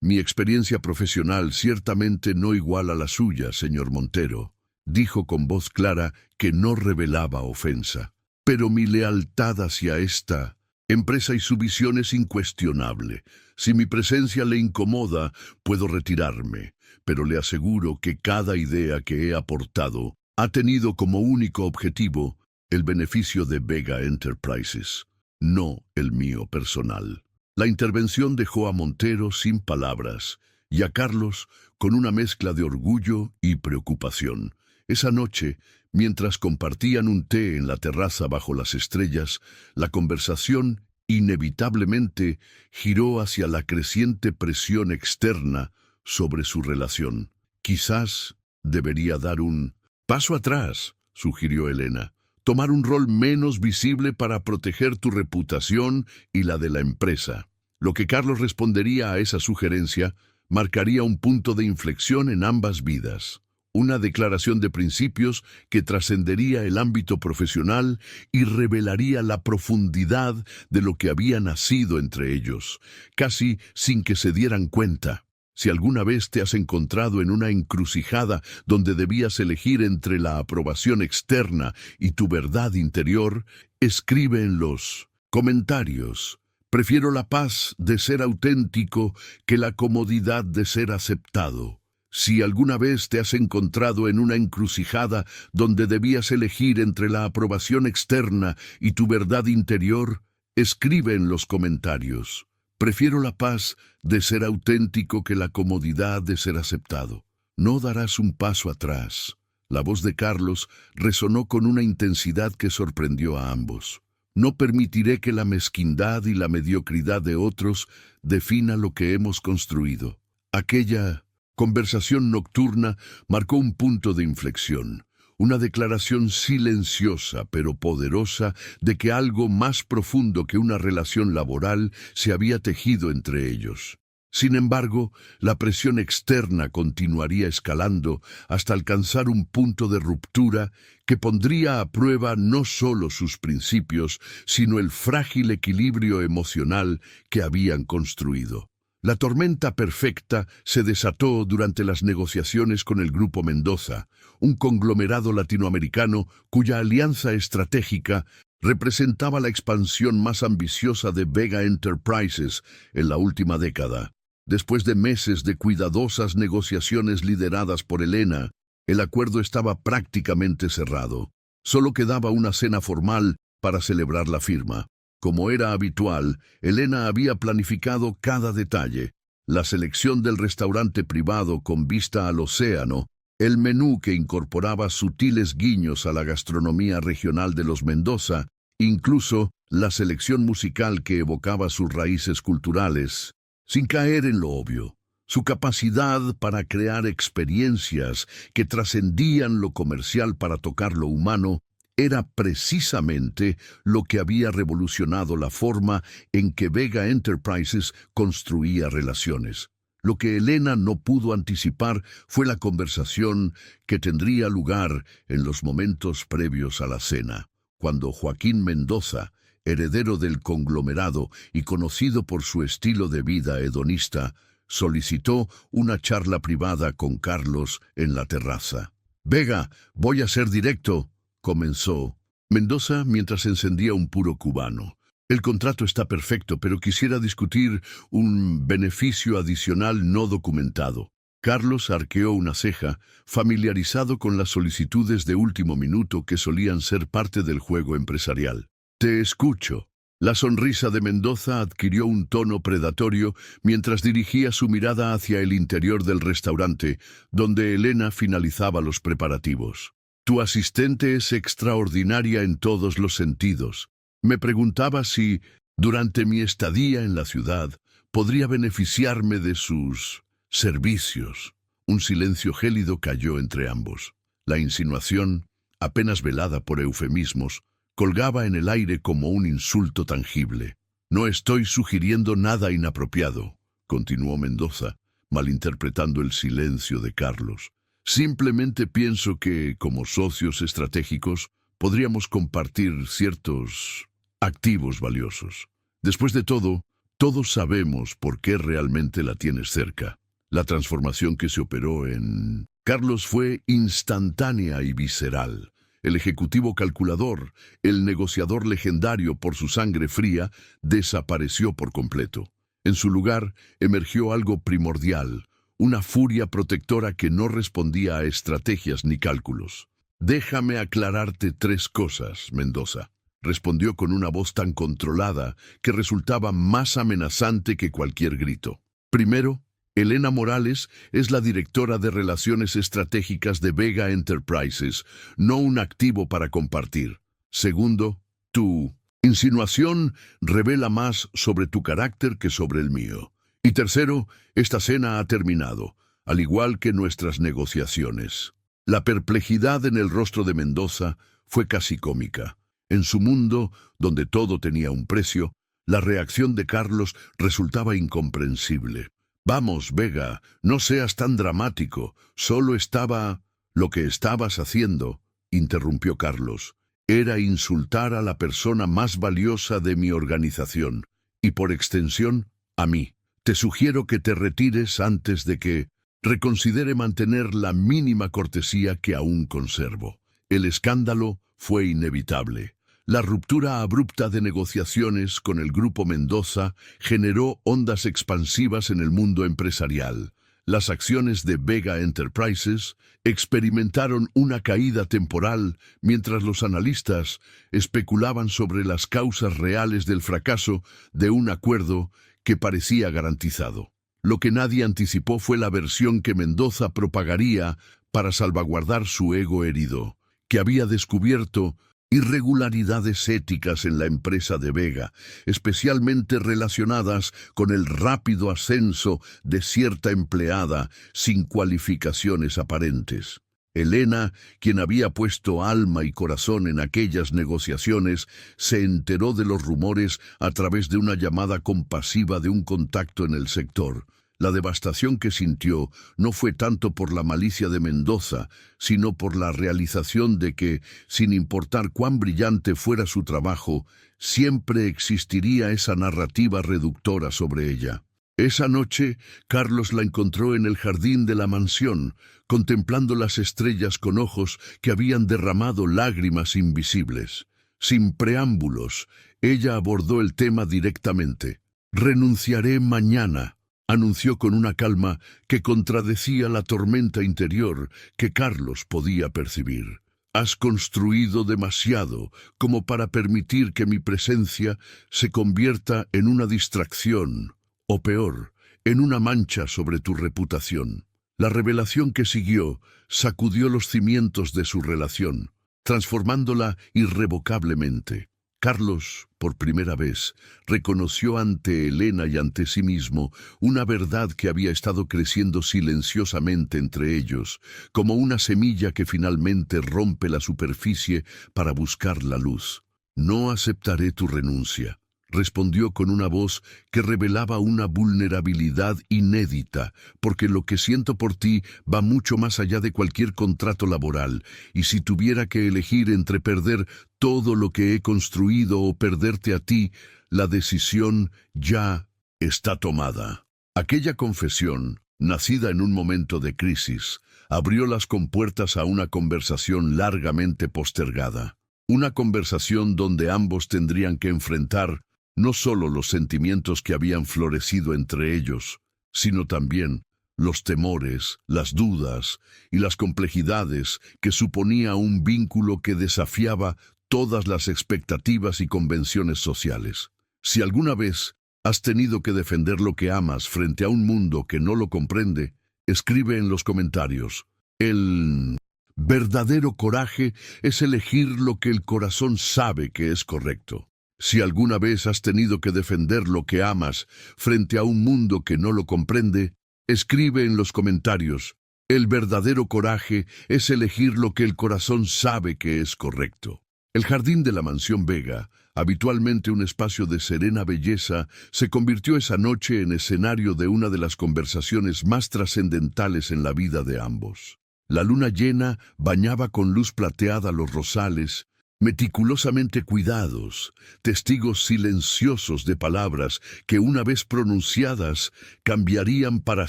Mi experiencia profesional ciertamente no iguala la suya, señor Montero, dijo con voz clara que no revelaba ofensa. Pero mi lealtad hacia esta empresa y su visión es incuestionable. Si mi presencia le incomoda, puedo retirarme, pero le aseguro que cada idea que he aportado ha tenido como único objetivo el beneficio de Vega Enterprises, no el mío personal. La intervención dejó a Montero sin palabras y a Carlos con una mezcla de orgullo y preocupación. Esa noche, mientras compartían un té en la terraza bajo las estrellas, la conversación inevitablemente giró hacia la creciente presión externa sobre su relación. Quizás debería dar un paso atrás, sugirió Elena. Tomar un rol menos visible para proteger tu reputación y la de la empresa. Lo que Carlos respondería a esa sugerencia marcaría un punto de inflexión en ambas vidas. Una declaración de principios que trascendería el ámbito profesional y revelaría la profundidad de lo que había nacido entre ellos, casi sin que se dieran cuenta. Si alguna vez te has encontrado en una encrucijada donde debías elegir entre la aprobación externa y tu verdad interior, escribe en los comentarios: prefiero la paz de ser auténtico que la comodidad de ser aceptado. Si alguna vez te has encontrado en una encrucijada donde debías elegir entre la aprobación externa y tu verdad interior, escribe en los comentarios: prefiero la paz de ser auténtico que la comodidad de ser aceptado. No darás un paso atrás. La voz de Carlos resonó con una intensidad que sorprendió a ambos. No permitiré que la mezquindad y la mediocridad de otros defina lo que hemos construido. Aquella conversación nocturna marcó un punto de inflexión. Una declaración silenciosa pero poderosa de que algo más profundo que una relación laboral se había tejido entre ellos. Sin embargo, la presión externa continuaría escalando hasta alcanzar un punto de ruptura que pondría a prueba no solo sus principios, sino el frágil equilibrio emocional que habían construido. La tormenta perfecta se desató durante las negociaciones con el Grupo Mendoza, un conglomerado latinoamericano cuya alianza estratégica representaba la expansión más ambiciosa de Vega Enterprises en la última década. Después de meses de cuidadosas negociaciones lideradas por Elena, el acuerdo estaba prácticamente cerrado. Solo quedaba una cena formal para celebrar la firma. Como era habitual, Elena había planificado cada detalle: la selección del restaurante privado con vista al océano, el menú que incorporaba sutiles guiños a la gastronomía regional de los Mendoza, incluso la selección musical que evocaba sus raíces culturales, sin caer en lo obvio. Su capacidad para crear experiencias que trascendían lo comercial para tocar lo humano era precisamente lo que había revolucionado la forma en que Vega Enterprises construía relaciones. Lo que Elena no pudo anticipar fue la conversación que tendría lugar en los momentos previos a la cena, cuando Joaquín Mendoza, heredero del conglomerado y conocido por su estilo de vida hedonista, solicitó una charla privada con Carlos en la terraza. «Vega, voy a ser directo», comenzó Mendoza mientras encendía un puro cubano. «El contrato está perfecto, pero quisiera discutir un beneficio adicional no documentado». Carlos arqueó una ceja, familiarizado con las solicitudes de último minuto que solían ser parte del juego empresarial. «Te escucho». La sonrisa de Mendoza adquirió un tono predatorio mientras dirigía su mirada hacia el interior del restaurante, donde Elena finalizaba los preparativos. «Tu asistente es extraordinaria en todos los sentidos. Me preguntaba si, durante mi estadía en la ciudad, podría beneficiarme de sus servicios». Un silencio gélido cayó entre ambos. La insinuación, apenas velada por eufemismos, colgaba en el aire como un insulto tangible. «No estoy sugiriendo nada inapropiado», continuó Mendoza, malinterpretando el silencio de Carlos. «Simplemente pienso que, como socios estratégicos, podríamos compartir ciertos activos valiosos. Después de todo, todos sabemos por qué realmente la tienes cerca. La transformación que se operó en Carlos fue instantánea y visceral. el ejecutivo calculador, el negociador legendario por su sangre fría, desapareció por completo. En su lugar emergió algo primordial, una furia protectora que no respondía a estrategias ni cálculos. «Déjame aclararte 3 cosas, Mendoza», respondió con una voz tan controlada que resultaba más amenazante que cualquier grito. «Primero, Elena Morales es la directora de Relaciones Estratégicas de Vega Enterprises, no un activo para compartir. Segundo, tu insinuación revela más sobre tu carácter que sobre el mío. Y tercero, esta cena ha terminado, al igual que nuestras negociaciones». La perplejidad en el rostro de Mendoza fue casi cómica. En su mundo, donde todo tenía un precio, la reacción de Carlos resultaba incomprensible. «Vamos, Vega, no seas tan dramático. Solo estaba...» «Lo que estabas haciendo», interrumpió Carlos, «era insultar a la persona más valiosa de mi organización, y por extensión, a mí. Te sugiero que te retires antes de que reconsidere mantener la mínima cortesía que aún conservo». El escándalo fue inevitable. La ruptura abrupta de negociaciones con el Grupo Mendoza generó ondas expansivas en el mundo empresarial. Las acciones de Vega Enterprises experimentaron una caída temporal mientras los analistas especulaban sobre las causas reales del fracaso de un acuerdo que parecía garantizado. Lo que nadie anticipó fue la versión que Mendoza propagaría para salvaguardar su ego herido, que había descubierto irregularidades éticas en la empresa de Vega, especialmente relacionadas con el rápido ascenso de cierta empleada sin cualificaciones aparentes. Elena, quien había puesto alma y corazón en aquellas negociaciones, se enteró de los rumores a través de una llamada compasiva de un contacto en el sector. La devastación que sintió no fue tanto por la malicia de Mendoza, sino por la realización de que, sin importar cuán brillante fuera su trabajo, siempre existiría esa narrativa reductora sobre ella. Esa noche, Carlos la encontró en el jardín de la mansión, contemplando las estrellas con ojos que habían derramado lágrimas invisibles. Sin preámbulos, ella abordó el tema directamente. «Renunciaré mañana», anunció con una calma que contradecía la tormenta interior que Carlos podía percibir. «Has construido demasiado como para permitir que mi presencia se convierta en una distracción, o peor, en una mancha sobre tu reputación». La revelación que siguió sacudió los cimientos de su relación, transformándola irrevocablemente. Carlos, por primera vez, reconoció ante Elena y ante sí mismo una verdad que había estado creciendo silenciosamente entre ellos, como una semilla que finalmente rompe la superficie para buscar la luz. «No aceptaré tu renuncia», respondió con una voz que revelaba una vulnerabilidad inédita, «porque lo que siento por ti va mucho más allá de cualquier contrato laboral, y si tuviera que elegir entre perder todo lo que he construido o perderte a ti, la decisión ya está tomada». Aquella confesión, nacida en un momento de crisis, abrió las compuertas a una conversación largamente postergada. Una conversación donde ambos tendrían que enfrentar no solo los sentimientos que habían florecido entre ellos, sino también los temores, las dudas y las complejidades que suponía un vínculo que desafiaba todas las expectativas y convenciones sociales. Si alguna vez has tenido que defender lo que amas frente a un mundo que no lo comprende, escribe en los comentarios. El verdadero coraje es elegir lo que el corazón sabe que es correcto. Si alguna vez has tenido que defender lo que amas frente a un mundo que no lo comprende, escribe en los comentarios. El verdadero coraje es elegir lo que el corazón sabe que es correcto. El jardín de la mansión Vega, habitualmente un espacio de serena belleza, se convirtió esa noche en escenario de una de las conversaciones más trascendentales en la vida de ambos. La luna llena bañaba con luz plateada los rosales, meticulosamente cuidados, testigos silenciosos de palabras que una vez pronunciadas cambiarían para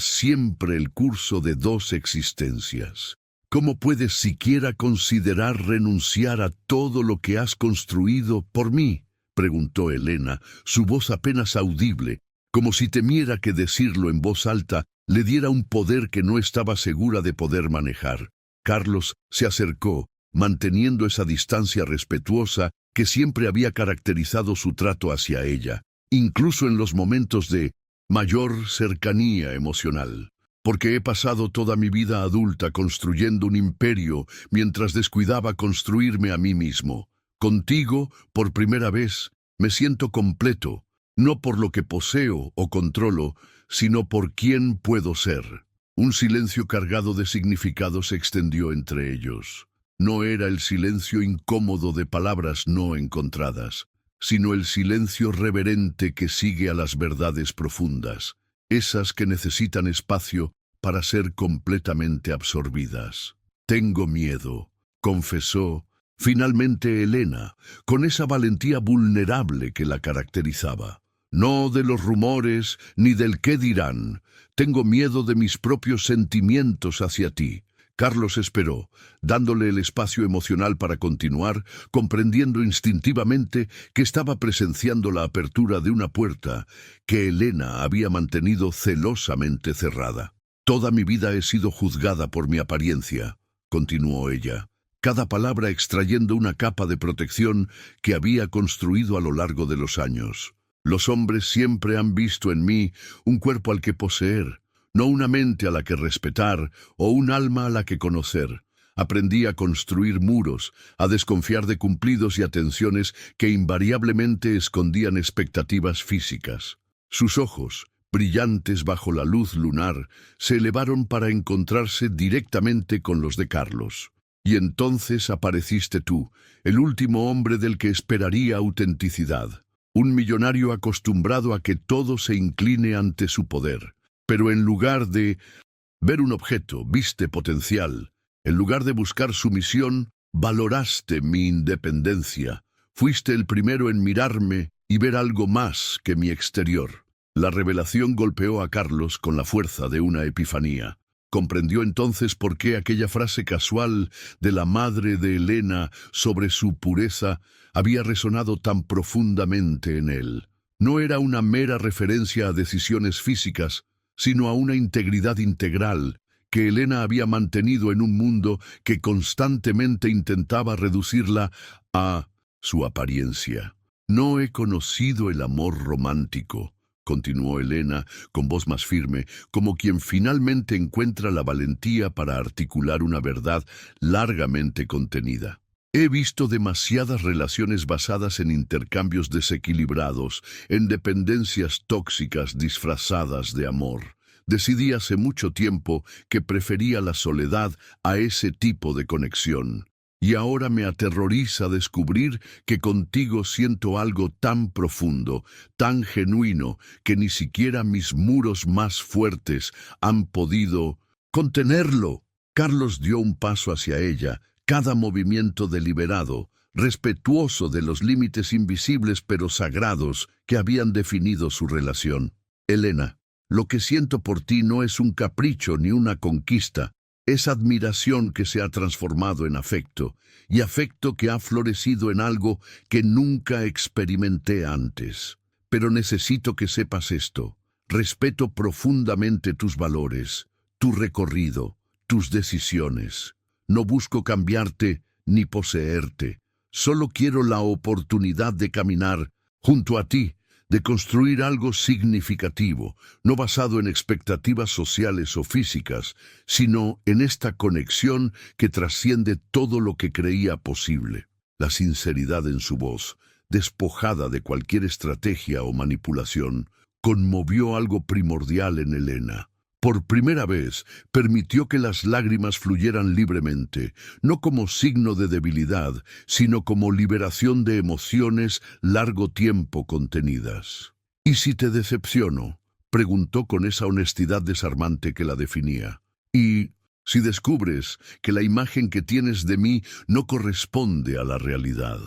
siempre el curso de 2 existencias. ¿Cómo puedes siquiera considerar renunciar a todo lo que has construido por mí?, preguntó Elena, su voz apenas audible, como si temiera que decirlo en voz alta le diera un poder que no estaba segura de poder manejar. Carlos se acercó, manteniendo esa distancia respetuosa que siempre había caracterizado su trato hacia ella, incluso en los momentos de mayor cercanía emocional. Porque he pasado toda mi vida adulta construyendo un imperio mientras descuidaba construirme a mí mismo. Contigo, por primera vez, me siento completo, no por lo que poseo o controlo, sino por quién puedo ser. Un silencio cargado de significado se extendió entre ellos. No era el silencio incómodo de palabras no encontradas, sino el silencio reverente que sigue a las verdades profundas, esas que necesitan espacio para ser completamente absorbidas. Tengo miedo, confesó finalmente Elena, con esa valentía vulnerable que la caracterizaba. No de los rumores ni del qué dirán. Tengo miedo de mis propios sentimientos hacia ti. Carlos esperó, dándole el espacio emocional para continuar, comprendiendo instintivamente que estaba presenciando la apertura de una puerta que Elena había mantenido celosamente cerrada. Toda mi vida he sido juzgada por mi apariencia, continuó ella, cada palabra extrayendo una capa de protección que había construido a lo largo de los años. Los hombres siempre han visto en mí un cuerpo al que poseer, no una mente a la que respetar o un alma a la que conocer. Aprendí a construir muros, a desconfiar de cumplidos y atenciones que invariablemente escondían expectativas físicas. Sus ojos, brillantes bajo la luz lunar, se elevaron para encontrarse directamente con los de Carlos. Y entonces apareciste tú, el último hombre del que esperaría autenticidad. Un millonario acostumbrado a que todo se incline ante su poder. Pero en lugar de ver un objeto, viste potencial. En lugar de buscar sumisión, valoraste mi independencia. Fuiste el primero en mirarme y ver algo más que mi exterior. La revelación golpeó a Carlos con la fuerza de una epifanía. Comprendió entonces por qué aquella frase casual de la madre de Elena sobre su pureza había resonado tan profundamente en él. No era una mera referencia a decisiones físicas, sino a una integridad integral que Elena había mantenido en un mundo que constantemente intentaba reducirla a su apariencia. No he conocido el amor romántico, continuó Elena con voz más firme, como quien finalmente encuentra la valentía para articular una verdad largamente contenida. He visto demasiadas relaciones basadas en intercambios desequilibrados, en dependencias tóxicas disfrazadas de amor. Decidí hace mucho tiempo que prefería la soledad a ese tipo de conexión. Y ahora me aterroriza descubrir que contigo siento algo tan profundo, tan genuino, que ni siquiera mis muros más fuertes han podido contenerlo. Carlos dio un paso hacia ella, cada movimiento deliberado, respetuoso de los límites invisibles pero sagrados que habían definido su relación. Elena, lo que siento por ti no es un capricho ni una conquista. Es admiración que se ha transformado en afecto, y afecto que ha florecido en algo que nunca experimenté antes. Pero necesito que sepas esto. Respeto profundamente tus valores, tu recorrido, tus decisiones. No busco cambiarte ni poseerte. Solo quiero la oportunidad de caminar junto a ti, de construir algo significativo, no basado en expectativas sociales o físicas, sino en esta conexión que trasciende todo lo que creía posible. La sinceridad en su voz, despojada de cualquier estrategia o manipulación, conmovió algo primordial en Elena. Por primera vez, permitió que las lágrimas fluyeran libremente, no como signo de debilidad, sino como liberación de emociones largo tiempo contenidas. ¿Y si te decepciono?, preguntó con esa honestidad desarmante que la definía. ¿Y si descubres que la imagen que tienes de mí no corresponde a la realidad?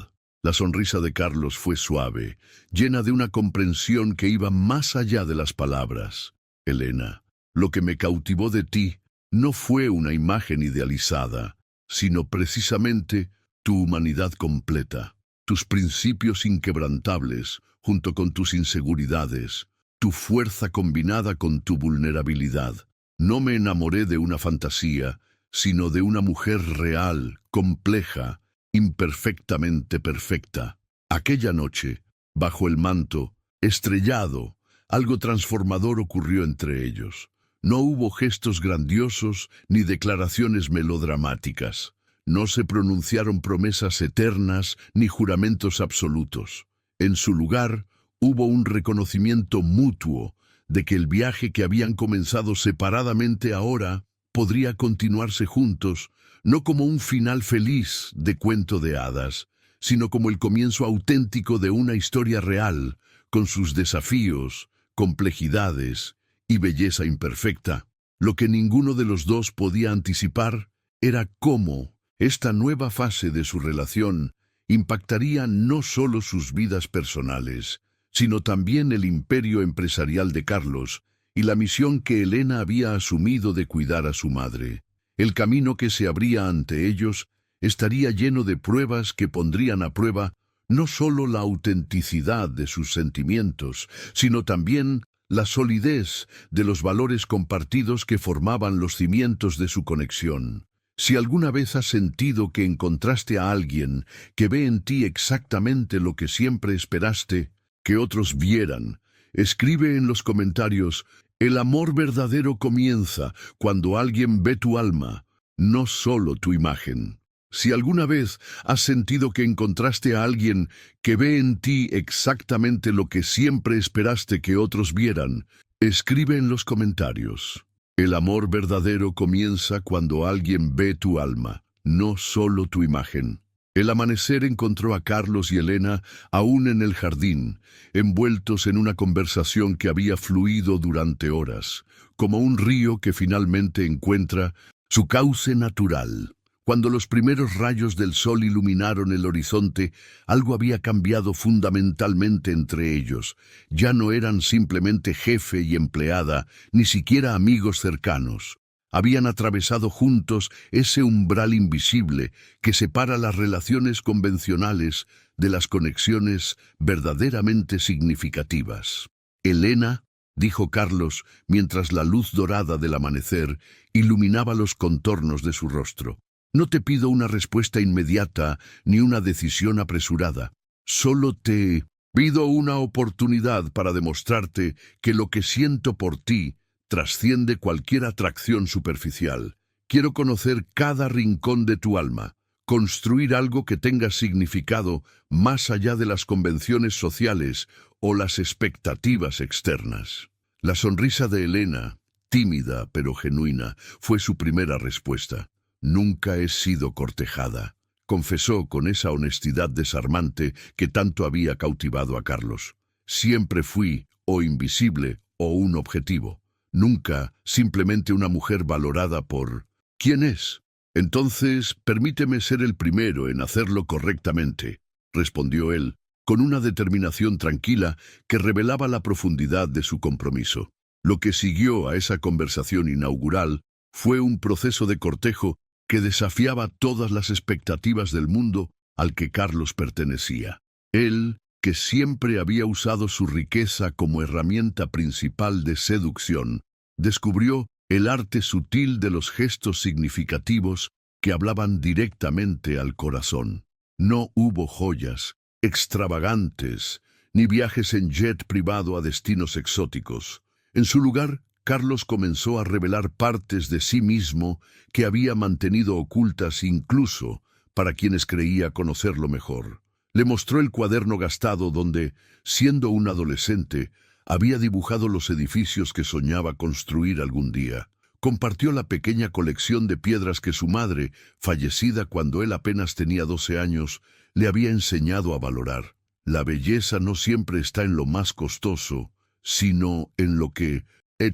La sonrisa de Carlos fue suave, llena de una comprensión que iba más allá de las palabras. Elena, lo que me cautivó de ti no fue una imagen idealizada, sino precisamente tu humanidad completa, tus principios inquebrantables, junto con tus inseguridades, tu fuerza combinada con tu vulnerabilidad. No me enamoré de una fantasía, sino de una mujer real, compleja, imperfectamente perfecta. Aquella noche, bajo el manto, estrellado, algo transformador ocurrió entre ellos. No hubo gestos grandiosos ni declaraciones melodramáticas. No se pronunciaron promesas eternas ni juramentos absolutos. En su lugar, hubo un reconocimiento mutuo de que el viaje que habían comenzado separadamente ahora podría continuarse juntos, no como un final feliz de cuento de hadas, sino como el comienzo auténtico de una historia real, con sus desafíos, complejidades y belleza imperfecta. Lo que ninguno de los dos podía anticipar era cómo esta nueva fase de su relación impactaría no solo sus vidas personales, sino también el imperio empresarial de Carlos y la misión que Elena había asumido de cuidar a su madre. El camino que se abría ante ellos estaría lleno de pruebas que pondrían a prueba no solo la autenticidad de sus sentimientos, sino también la solidez de los valores compartidos que formaban los cimientos de su conexión. Si alguna vez has sentido que encontraste a alguien que ve en ti exactamente lo que siempre esperaste que otros vieran, escribe en los comentarios: el amor verdadero comienza cuando alguien ve tu alma, no solo tu imagen. Si alguna vez has sentido que encontraste a alguien que ve en ti exactamente lo que siempre esperaste que otros vieran, escribe en los comentarios: el amor verdadero comienza cuando alguien ve tu alma, no solo tu imagen. El amanecer encontró a Carlos y Elena aún en el jardín, envueltos en una conversación que había fluido durante horas, como un río que finalmente encuentra su cauce natural. Cuando los primeros rayos del sol iluminaron el horizonte, algo había cambiado fundamentalmente entre ellos. Ya no eran simplemente jefe y empleada, ni siquiera amigos cercanos. Habían atravesado juntos ese umbral invisible que separa las relaciones convencionales de las conexiones verdaderamente significativas. Elena, dijo Carlos, mientras la luz dorada del amanecer iluminaba los contornos de su rostro. No te pido una respuesta inmediata ni una decisión apresurada. Solo te pido una oportunidad para demostrarte que lo que siento por ti trasciende cualquier atracción superficial. Quiero conocer cada rincón de tu alma, construir algo que tenga significado más allá de las convenciones sociales o las expectativas externas. La sonrisa de Elena, tímida pero genuina, fue su primera respuesta. Nunca he sido cortejada, confesó con esa honestidad desarmante que tanto había cautivado a Carlos. Siempre fui o invisible o un objetivo. Nunca simplemente una mujer valorada por ¿quién es? Entonces, permíteme ser el primero en hacerlo correctamente, respondió él, con una determinación tranquila que revelaba la profundidad de su compromiso. Lo que siguió a esa conversación inaugural fue un proceso de cortejo que desafiaba todas las expectativas del mundo al que Carlos pertenecía. Él, que siempre había usado su riqueza como herramienta principal de seducción, descubrió el arte sutil de los gestos significativos que hablaban directamente al corazón. No hubo joyas extravagantes, ni viajes en jet privado a destinos exóticos. En su lugar, Carlos comenzó a revelar partes de sí mismo que había mantenido ocultas incluso para quienes creía conocerlo mejor. Le mostró el cuaderno gastado donde, siendo un adolescente, había dibujado los edificios que soñaba construir algún día. Compartió la pequeña colección de piedras que su madre, fallecida cuando él apenas tenía 12 años, le había enseñado a valorar. La belleza no siempre está en lo más costoso, sino en lo que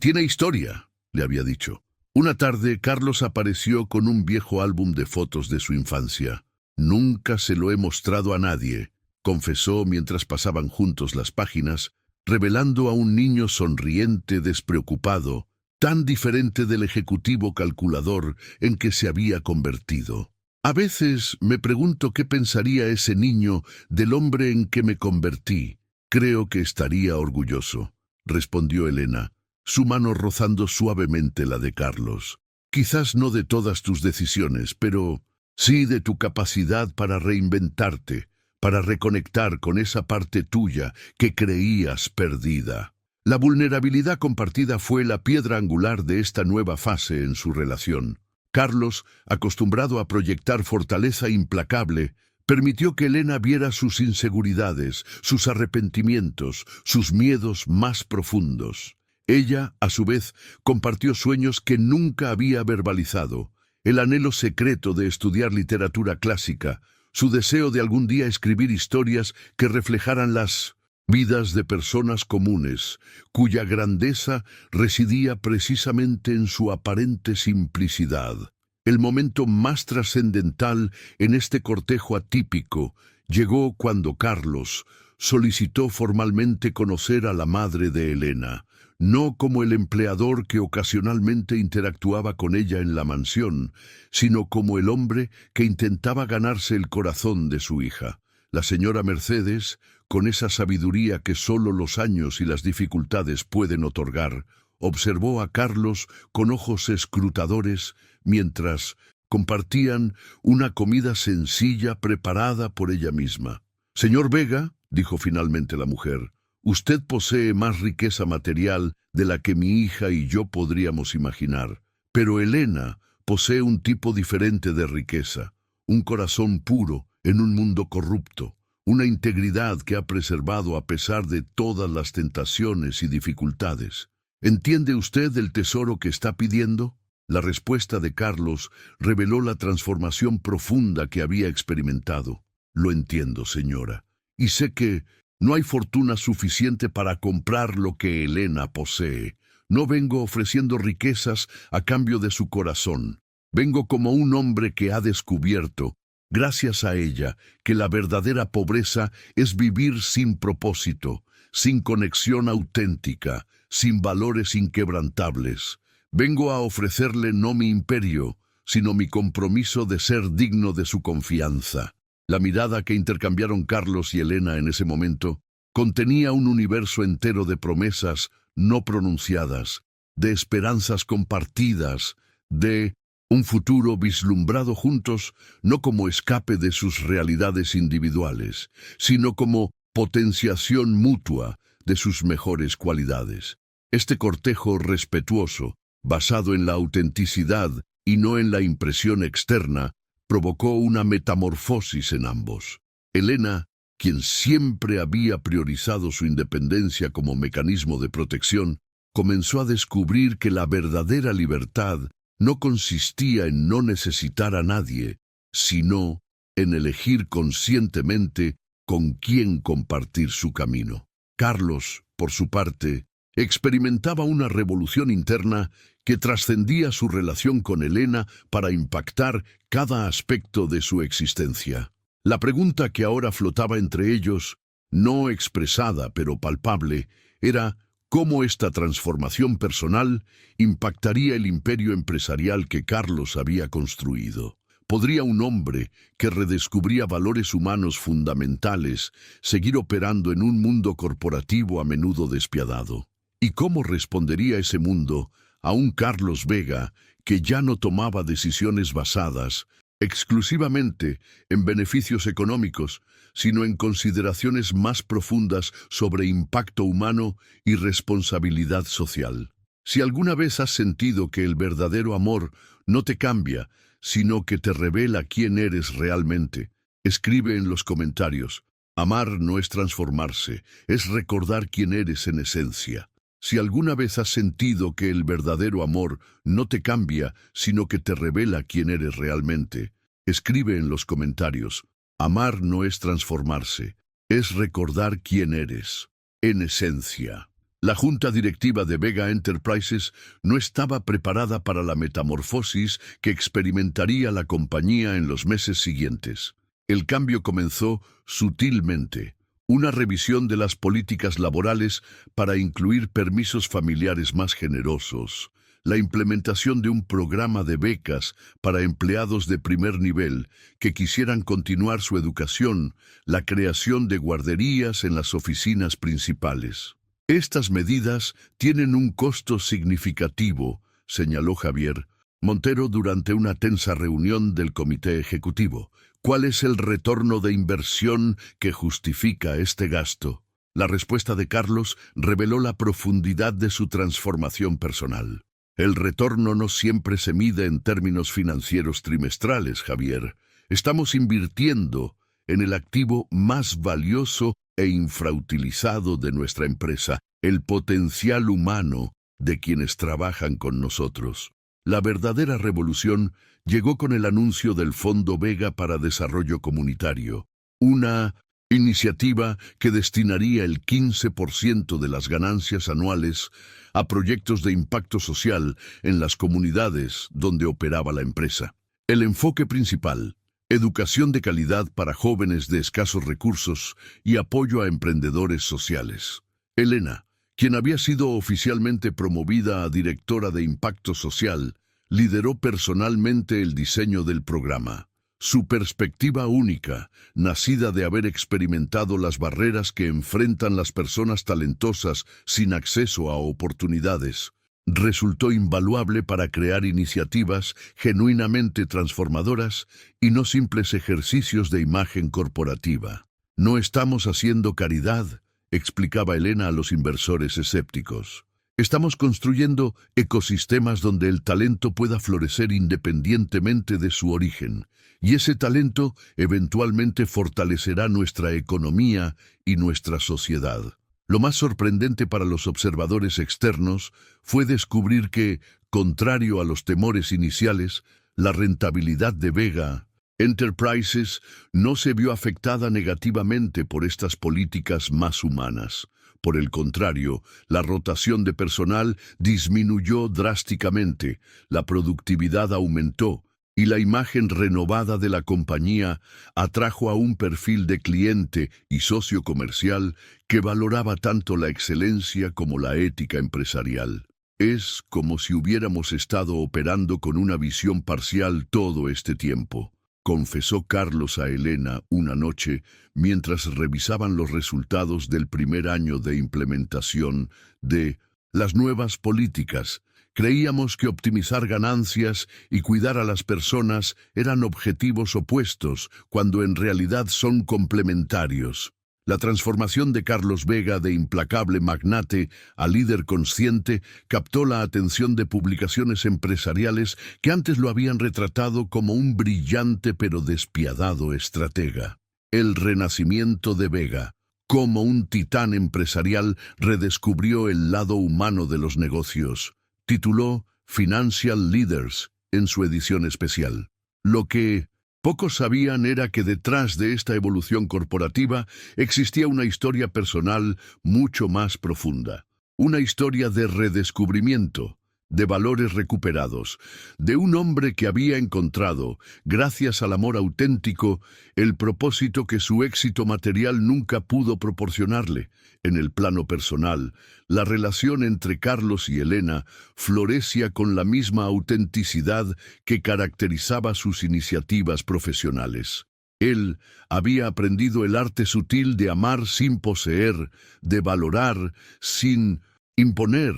tiene historia, le había dicho. Una tarde, Carlos apareció con un viejo álbum de fotos de su infancia. Nunca se lo he mostrado a nadie, confesó mientras pasaban juntos las páginas, revelando a un niño sonriente, despreocupado tan diferente del ejecutivo calculador en que se había convertido. A veces me pregunto qué pensaría ese niño del hombre en que me convertí. Creo que estaría orgulloso, respondió Elena, su mano rozando suavemente la de Carlos. Quizás no de todas tus decisiones, pero sí de tu capacidad para reinventarte, para reconectar con esa parte tuya que creías perdida. La vulnerabilidad compartida fue la piedra angular de esta nueva fase en su relación. Carlos, acostumbrado a proyectar fortaleza implacable, permitió que Elena viera sus inseguridades, sus arrepentimientos, sus miedos más profundos. Ella, a su vez, compartió sueños que nunca había verbalizado, el anhelo secreto de estudiar literatura clásica, su deseo de algún día escribir historias que reflejaran las vidas de personas comunes, cuya grandeza residía precisamente en su aparente simplicidad. El momento más trascendental en este cortejo atípico llegó cuando Carlos solicitó formalmente conocer a la madre de Elena, no como el empleador que ocasionalmente interactuaba con ella en la mansión, sino como el hombre que intentaba ganarse el corazón de su hija. La señora Mercedes, con esa sabiduría que solo los años y las dificultades pueden otorgar, observó a Carlos con ojos escrutadores mientras compartían una comida sencilla preparada por ella misma. «Señor Vega», dijo finalmente la mujer, «usted posee más riqueza material de la que mi hija y yo podríamos imaginar, pero Elena posee un tipo diferente de riqueza, un corazón puro en un mundo corrupto, una integridad que ha preservado a pesar de todas las tentaciones y dificultades. ¿Entiende usted el tesoro que está pidiendo?». La respuesta de Carlos reveló la transformación profunda que había experimentado. «Lo entiendo, señora, y sé que no hay fortuna suficiente para comprar lo que Elena posee. No vengo ofreciendo riquezas a cambio de su corazón. Vengo como un hombre que ha descubierto, gracias a ella, que la verdadera pobreza es vivir sin propósito, sin conexión auténtica, sin valores inquebrantables. Vengo a ofrecerle no mi imperio, sino mi compromiso de ser digno de su confianza». La mirada que intercambiaron Carlos y Elena en ese momento contenía un universo entero de promesas no pronunciadas, de esperanzas compartidas, de un futuro vislumbrado juntos, no como escape de sus realidades individuales, sino como potenciación mutua de sus mejores cualidades. Este cortejo respetuoso, basado en la autenticidad y no en la impresión externa, provocó una metamorfosis en ambos. Elena, quien siempre había priorizado su independencia como mecanismo de protección, comenzó a descubrir que la verdadera libertad no consistía en no necesitar a nadie, sino en elegir conscientemente con quién compartir su camino. Carlos, por su parte, experimentaba una revolución interna que trascendía su relación con Elena para impactar cada aspecto de su existencia. La pregunta que ahora flotaba entre ellos, no expresada pero palpable, era cómo esta transformación personal impactaría el imperio empresarial que Carlos había construido. ¿Podría un hombre que redescubría valores humanos fundamentales seguir operando en un mundo corporativo a menudo despiadado? ¿Y cómo respondería ese mundo a un Carlos Vega que ya no tomaba decisiones basadas exclusivamente en beneficios económicos, sino en consideraciones más profundas sobre impacto humano y responsabilidad social? Si alguna vez has sentido que el verdadero amor no te cambia, sino que te revela quién eres realmente, escribe en los comentarios. Amar no es transformarse, es recordar quién eres en esencia. Si alguna vez has sentido que el verdadero amor no te cambia, sino que te revela quién eres realmente, escribe en los comentarios. Amar no es transformarse, es recordar quién eres, en esencia. La junta directiva de Vega Enterprises no estaba preparada para la metamorfosis que experimentaría la compañía en los meses siguientes. El cambio comenzó sutilmente. Una revisión de las políticas laborales para incluir permisos familiares más generosos, la implementación de un programa de becas para empleados de primer nivel que quisieran continuar su educación, la creación de guarderías en las oficinas principales. Estas medidas tienen un costo significativo, señaló Javier Montero durante una tensa reunión del comité ejecutivo. ¿Cuál es el retorno de inversión que justifica este gasto? La respuesta de Carlos reveló la profundidad de su transformación personal. El retorno no siempre se mide en términos financieros trimestrales, Javier. Estamos invirtiendo en el activo más valioso e infrautilizado de nuestra empresa, el potencial humano de quienes trabajan con nosotros. La verdadera revolución llegó con el anuncio del Fondo Vega para Desarrollo Comunitario, una iniciativa que destinaría el 15% de las ganancias anuales a proyectos de impacto social en las comunidades donde operaba la empresa. El enfoque principal: educación de calidad para jóvenes de escasos recursos y apoyo a emprendedores sociales. Elena, quien había sido oficialmente promovida a directora de Impacto Social, lideró personalmente el diseño del programa. Su perspectiva única, nacida de haber experimentado las barreras que enfrentan las personas talentosas sin acceso a oportunidades, resultó invaluable para crear iniciativas genuinamente transformadoras y no simples ejercicios de imagen corporativa. No estamos haciendo caridad, explicaba Elena a los inversores escépticos. Estamos construyendo ecosistemas donde el talento pueda florecer independientemente de su origen, y ese talento eventualmente fortalecerá nuestra economía y nuestra sociedad. Lo más sorprendente para los observadores externos fue descubrir que, contrario a los temores iniciales, la rentabilidad de Vega Enterprises no se vio afectada negativamente por estas políticas más humanas. Por el contrario, la rotación de personal disminuyó drásticamente, la productividad aumentó y la imagen renovada de la compañía atrajo a un perfil de cliente y socio comercial que valoraba tanto la excelencia como la ética empresarial. Es como si hubiéramos estado operando con una visión parcial todo este tiempo, confesó Carlos a Elena una noche mientras revisaban los resultados del primer año de implementación de las nuevas políticas. Creíamos que optimizar ganancias y cuidar a las personas eran objetivos opuestos, cuando en realidad son complementarios. La transformación de Carlos Vega de implacable magnate a líder consciente captó la atención de publicaciones empresariales que antes lo habían retratado como un brillante pero despiadado estratega. El renacimiento de Vega, como un titán empresarial, redescubrió el lado humano de los negocios. Tituló Financial Leaders en su edición especial. Lo que pocos sabían era que detrás de esta evolución corporativa existía una historia personal mucho más profunda. Una historia de redescubrimiento, de valores recuperados, de un hombre que había encontrado, gracias al amor auténtico, el propósito que su éxito material nunca pudo proporcionarle. En el plano personal, la relación entre Carlos y Elena florecía con la misma autenticidad que caracterizaba sus iniciativas profesionales. Él había aprendido el arte sutil de amar sin poseer, de valorar sin imponer,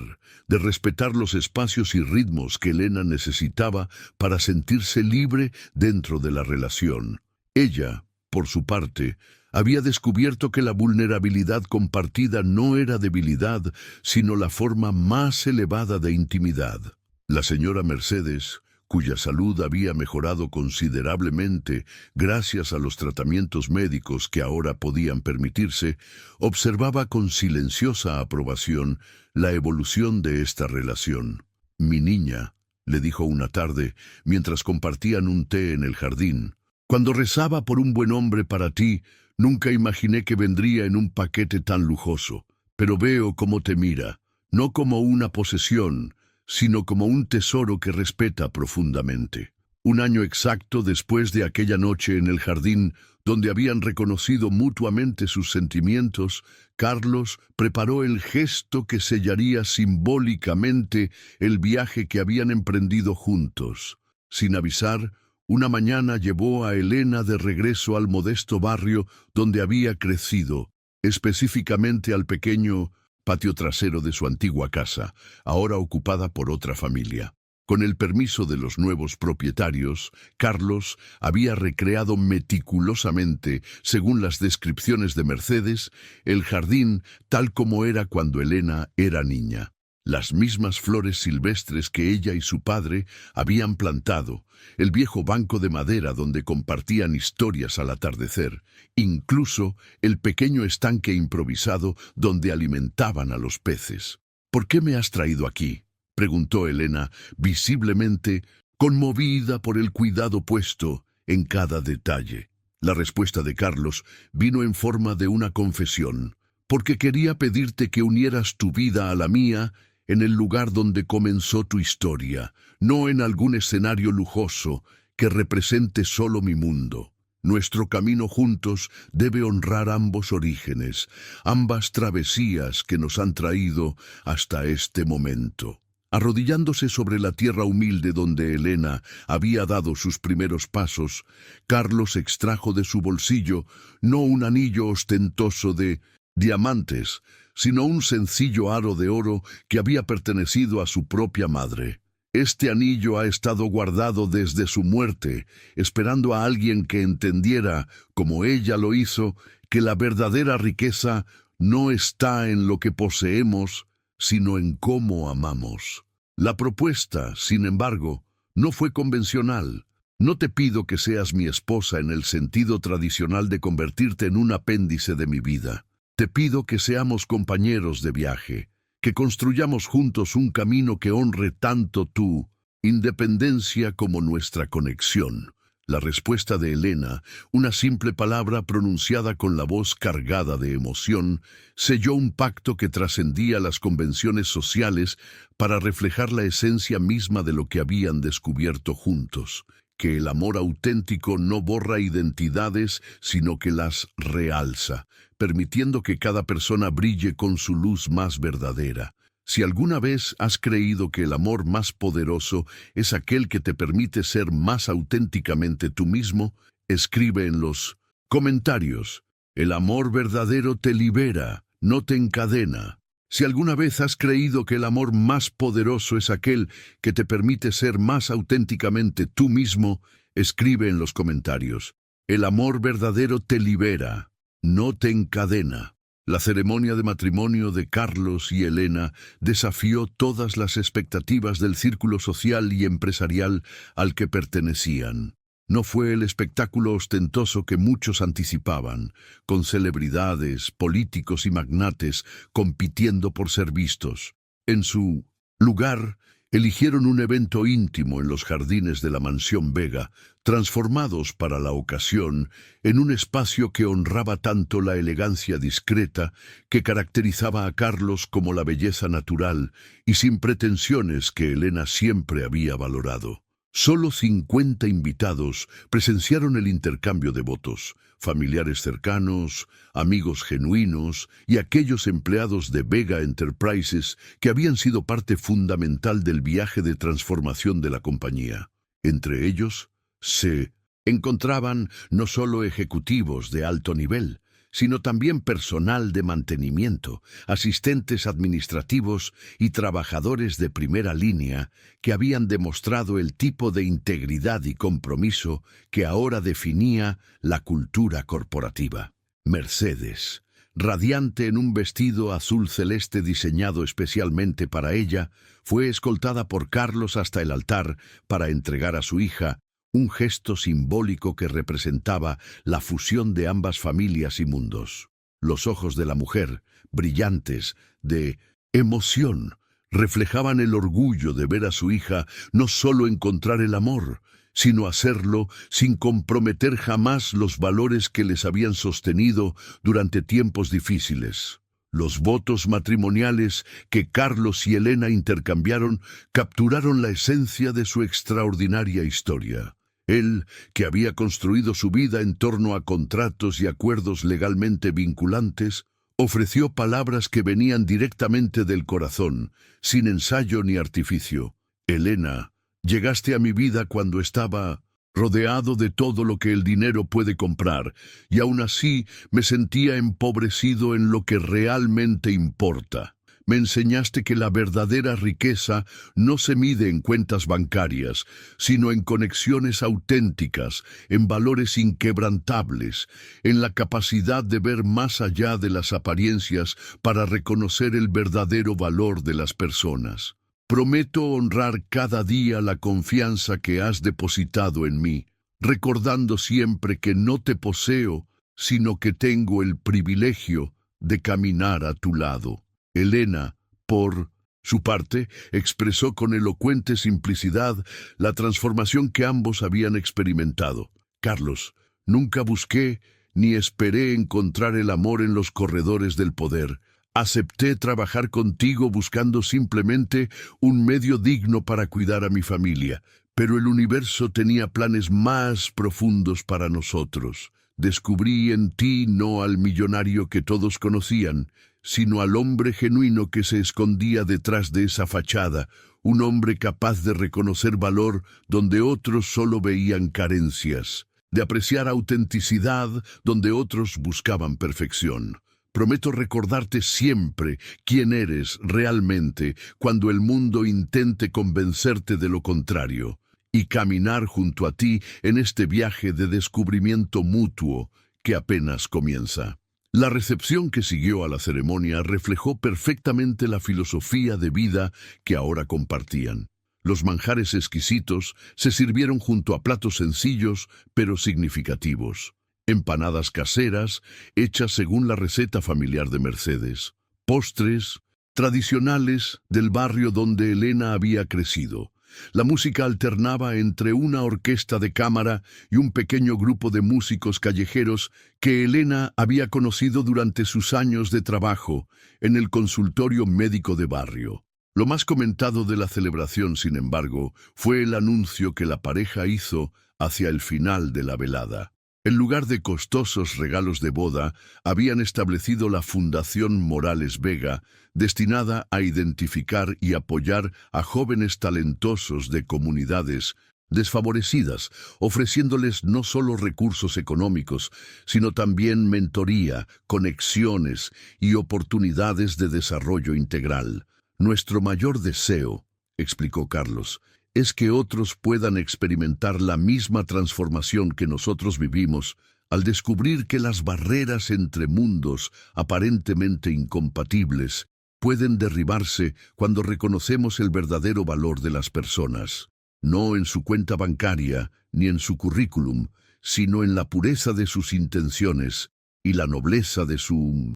de respetar los espacios y ritmos que Elena necesitaba para sentirse libre dentro de la relación. Ella, por su parte, había descubierto que la vulnerabilidad compartida no era debilidad, sino la forma más elevada de intimidad. La señora Mercedes, cuya salud había mejorado considerablemente gracias a los tratamientos médicos que ahora podían permitirse, observaba con silenciosa aprobación la evolución de esta relación. «Mi niña», le dijo una tarde, mientras compartían un té en el jardín, «cuando rezaba por un buen hombre para ti, nunca imaginé que vendría en un paquete tan lujoso, pero veo cómo te mira, no como una posesión, sino como un tesoro que respeta profundamente. Un año exacto después de aquella noche en el jardín, donde habían reconocido mutuamente sus sentimientos, Carlos preparó el gesto que sellaría simbólicamente el viaje que habían emprendido juntos. Sin avisar, una mañana llevó a Elena de regreso al modesto barrio donde había crecido, específicamente al pequeño patio trasero de su antigua casa, ahora ocupada por otra familia. Con el permiso de los nuevos propietarios, Carlos había recreado meticulosamente, según las descripciones de Mercedes, el jardín tal como era cuando Elena era niña. Las mismas flores silvestres que ella y su padre habían plantado, el viejo banco de madera donde compartían historias al atardecer, incluso el pequeño estanque improvisado donde alimentaban a los peces. ¿Por qué me has traído aquí?, preguntó Elena, visiblemente conmovida por el cuidado puesto en cada detalle. La respuesta de Carlos vino en forma de una confesión, porque quería pedirte que unieras tu vida a la mía en el lugar donde comenzó tu historia, no en algún escenario lujoso que represente solo mi mundo. Nuestro camino juntos debe honrar ambos orígenes, ambas travesías que nos han traído hasta este momento. Arrodillándose sobre la tierra humilde donde Elena había dado sus primeros pasos, Carlos extrajo de su bolsillo no un anillo ostentoso de diamantes, sino un sencillo aro de oro que había pertenecido a su propia madre. Este anillo ha estado guardado desde su muerte, esperando a alguien que entendiera, como ella lo hizo, que la verdadera riqueza no está en lo que poseemos, sino en cómo amamos. La propuesta, sin embargo, no fue convencional. No te pido que seas mi esposa en el sentido tradicional de convertirte en un apéndice de mi vida. Te pido que seamos compañeros de viaje, que construyamos juntos un camino que honre tanto tu independencia como nuestra conexión. La respuesta de Elena, una simple palabra pronunciada con la voz cargada de emoción, selló un pacto que trascendía las convenciones sociales para reflejar la esencia misma de lo que habían descubierto juntos, que el amor auténtico no borra identidades, sino que las realza, permitiendo que cada persona brille con su luz más verdadera. Si alguna vez has creído que el amor más poderoso es aquel que te permite ser más auténticamente tú mismo, escribe en los comentarios. El amor verdadero te libera, no te encadena. Si alguna vez has creído que el amor más poderoso es aquel que te permite ser más auténticamente tú mismo, escribe en los comentarios. El amor verdadero te libera, no te encadena. La ceremonia de matrimonio de Carlos y Elena desafió todas las expectativas del círculo social y empresarial al que pertenecían. No fue el espectáculo ostentoso que muchos anticipaban, con celebridades, políticos y magnates compitiendo por ser vistos. En su lugar, eligieron un evento íntimo en los jardines de la Mansión Vega, transformados para la ocasión en un espacio que honraba tanto la elegancia discreta que caracterizaba a Carlos como la belleza natural y sin pretensiones que Elena siempre había valorado. Solo 50 invitados presenciaron el intercambio de votos, familiares cercanos, amigos genuinos y aquellos empleados de Vega Enterprises que habían sido parte fundamental del viaje de transformación de la compañía. Entre ellos se encontraban no solo ejecutivos de alto nivel, sino también personal de mantenimiento, asistentes administrativos y trabajadores de primera línea que habían demostrado el tipo de integridad y compromiso que ahora definía la cultura corporativa. Mercedes, radiante en un vestido azul celeste diseñado especialmente para ella, fue escoltada por Carlos hasta el altar para entregar a su hija un gesto simbólico que representaba la fusión de ambas familias y mundos. Los ojos de la mujer, brillantes, de emoción, reflejaban el orgullo de ver a su hija no solo encontrar el amor, sino hacerlo sin comprometer jamás los valores que les habían sostenido durante tiempos difíciles. Los votos matrimoniales que Carlos y Elena intercambiaron capturaron la esencia de su extraordinaria historia. Él, que había construido su vida en torno a contratos y acuerdos legalmente vinculantes, ofreció palabras que venían directamente del corazón, sin ensayo ni artificio. Elena, llegaste a mi vida cuando estaba rodeado de todo lo que el dinero puede comprar, y aún así me sentía empobrecido en lo que realmente importa. Me enseñaste que la verdadera riqueza no se mide en cuentas bancarias, sino en conexiones auténticas, en valores inquebrantables, en la capacidad de ver más allá de las apariencias para reconocer el verdadero valor de las personas. Prometo honrar cada día la confianza que has depositado en mí, recordando siempre que no te poseo, sino que tengo el privilegio de caminar a tu lado. Elena, por su parte, expresó con elocuente simplicidad la transformación que ambos habían experimentado. Carlos, nunca busqué ni esperé encontrar el amor en los corredores del poder. Acepté trabajar contigo buscando simplemente un medio digno para cuidar a mi familia, pero el universo tenía planes más profundos para nosotros. Descubrí en ti no al millonario que todos conocían, sino al hombre genuino que se escondía detrás de esa fachada, un hombre capaz de reconocer valor donde otros solo veían carencias, de apreciar autenticidad donde otros buscaban perfección. Prometo recordarte siempre quién eres realmente cuando el mundo intente convencerte de lo contrario, y caminar junto a ti en este viaje de descubrimiento mutuo que apenas comienza. La recepción que siguió a la ceremonia reflejó perfectamente la filosofía de vida que ahora compartían. Los manjares exquisitos se sirvieron junto a platos sencillos pero significativos. Empanadas caseras, hechas según la receta familiar de Mercedes. Postres tradicionales del barrio donde Elena había crecido. La música alternaba entre una orquesta de cámara y un pequeño grupo de músicos callejeros que Elena había conocido durante sus años de trabajo en el consultorio médico de barrio. Lo más comentado de la celebración, sin embargo, fue el anuncio que la pareja hizo hacia el final de la velada. En lugar de costosos regalos de boda, habían establecido la Fundación Morales Vega, destinada a identificar y apoyar a jóvenes talentosos de comunidades desfavorecidas, ofreciéndoles no solo recursos económicos, sino también mentoría, conexiones y oportunidades de desarrollo integral. Nuestro mayor deseo, explicó Carlos, es que otros puedan experimentar la misma transformación que nosotros vivimos al descubrir que las barreras entre mundos aparentemente incompatibles pueden derribarse cuando reconocemos el verdadero valor de las personas, no en su cuenta bancaria ni en su currículum, sino en la pureza de sus intenciones y la nobleza de su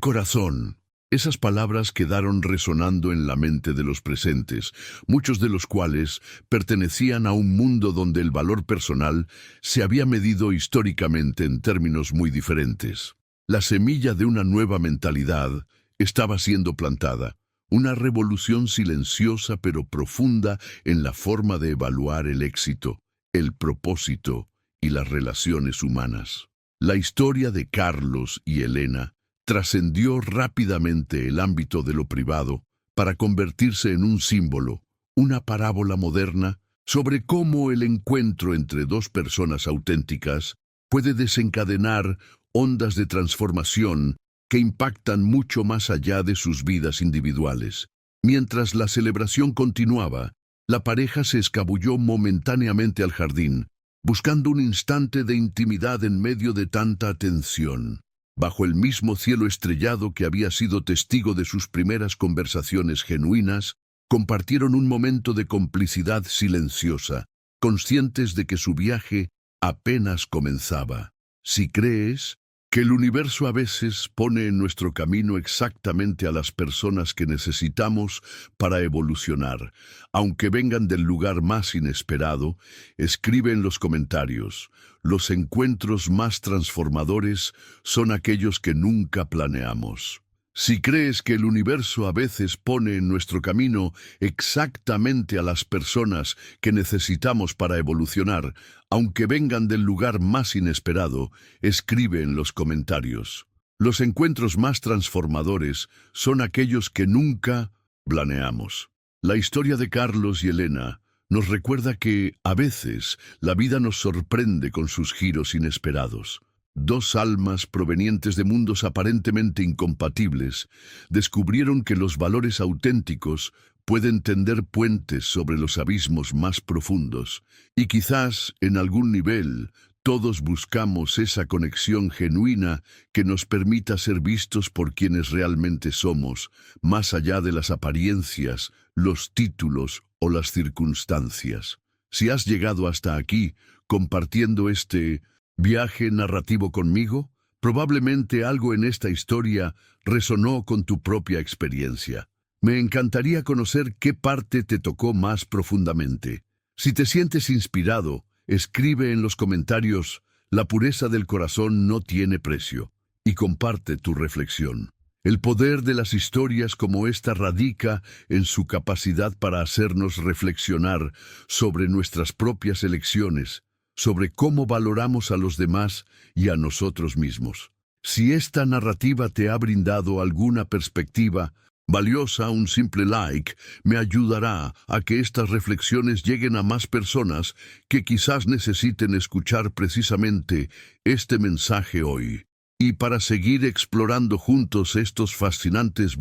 corazón. Esas palabras quedaron resonando en la mente de los presentes, muchos de los cuales pertenecían a un mundo donde el valor personal se había medido históricamente en términos muy diferentes. La semilla de una nueva mentalidad estaba siendo plantada, una revolución silenciosa pero profunda en la forma de evaluar el éxito, el propósito y las relaciones humanas. La historia de Carlos y Elena trascendió rápidamente el ámbito de lo privado para convertirse en un símbolo, una parábola moderna sobre cómo el encuentro entre dos personas auténticas puede desencadenar ondas de transformación que impactan mucho más allá de sus vidas individuales. Mientras la celebración continuaba, la pareja se escabulló momentáneamente al jardín, buscando un instante de intimidad en medio de tanta atención. Bajo el mismo cielo estrellado que había sido testigo de sus primeras conversaciones genuinas, compartieron un momento de complicidad silenciosa, conscientes de que su viaje apenas comenzaba. Si crees que el universo a veces pone en nuestro camino exactamente a las personas que necesitamos para evolucionar, aunque vengan del lugar más inesperado, escribe en los comentarios. Los encuentros más transformadores son aquellos que nunca planeamos. Si crees que el universo a veces pone en nuestro camino exactamente a las personas que necesitamos para evolucionar, aunque vengan del lugar más inesperado, escribe en los comentarios. Los encuentros más transformadores son aquellos que nunca planeamos. La historia de Carlos y Elena nos recuerda que, a veces, la vida nos sorprende con sus giros inesperados. Dos almas provenientes de mundos aparentemente incompatibles descubrieron que los valores auténticos pueden tender puentes sobre los abismos más profundos, y quizás, en algún nivel, todos buscamos esa conexión genuina que nos permita ser vistos por quienes realmente somos, más allá de las apariencias, los títulos o las circunstancias. Si has llegado hasta aquí, compartiendo este viaje narrativo conmigo, probablemente algo en esta historia resonó con tu propia experiencia. Me encantaría conocer qué parte te tocó más profundamente. Si te sientes inspirado, escribe en los comentarios: la pureza del corazón no tiene precio, y comparte tu reflexión. El poder de las historias como esta radica en su capacidad para hacernos reflexionar sobre nuestras propias elecciones, sobre cómo valoramos a los demás y a nosotros mismos. Si esta narrativa te ha brindado alguna perspectiva valiosa, un simple like me ayudará a que estas reflexiones lleguen a más personas que quizás necesiten escuchar precisamente este mensaje hoy. Y para seguir explorando juntos estos fascinantes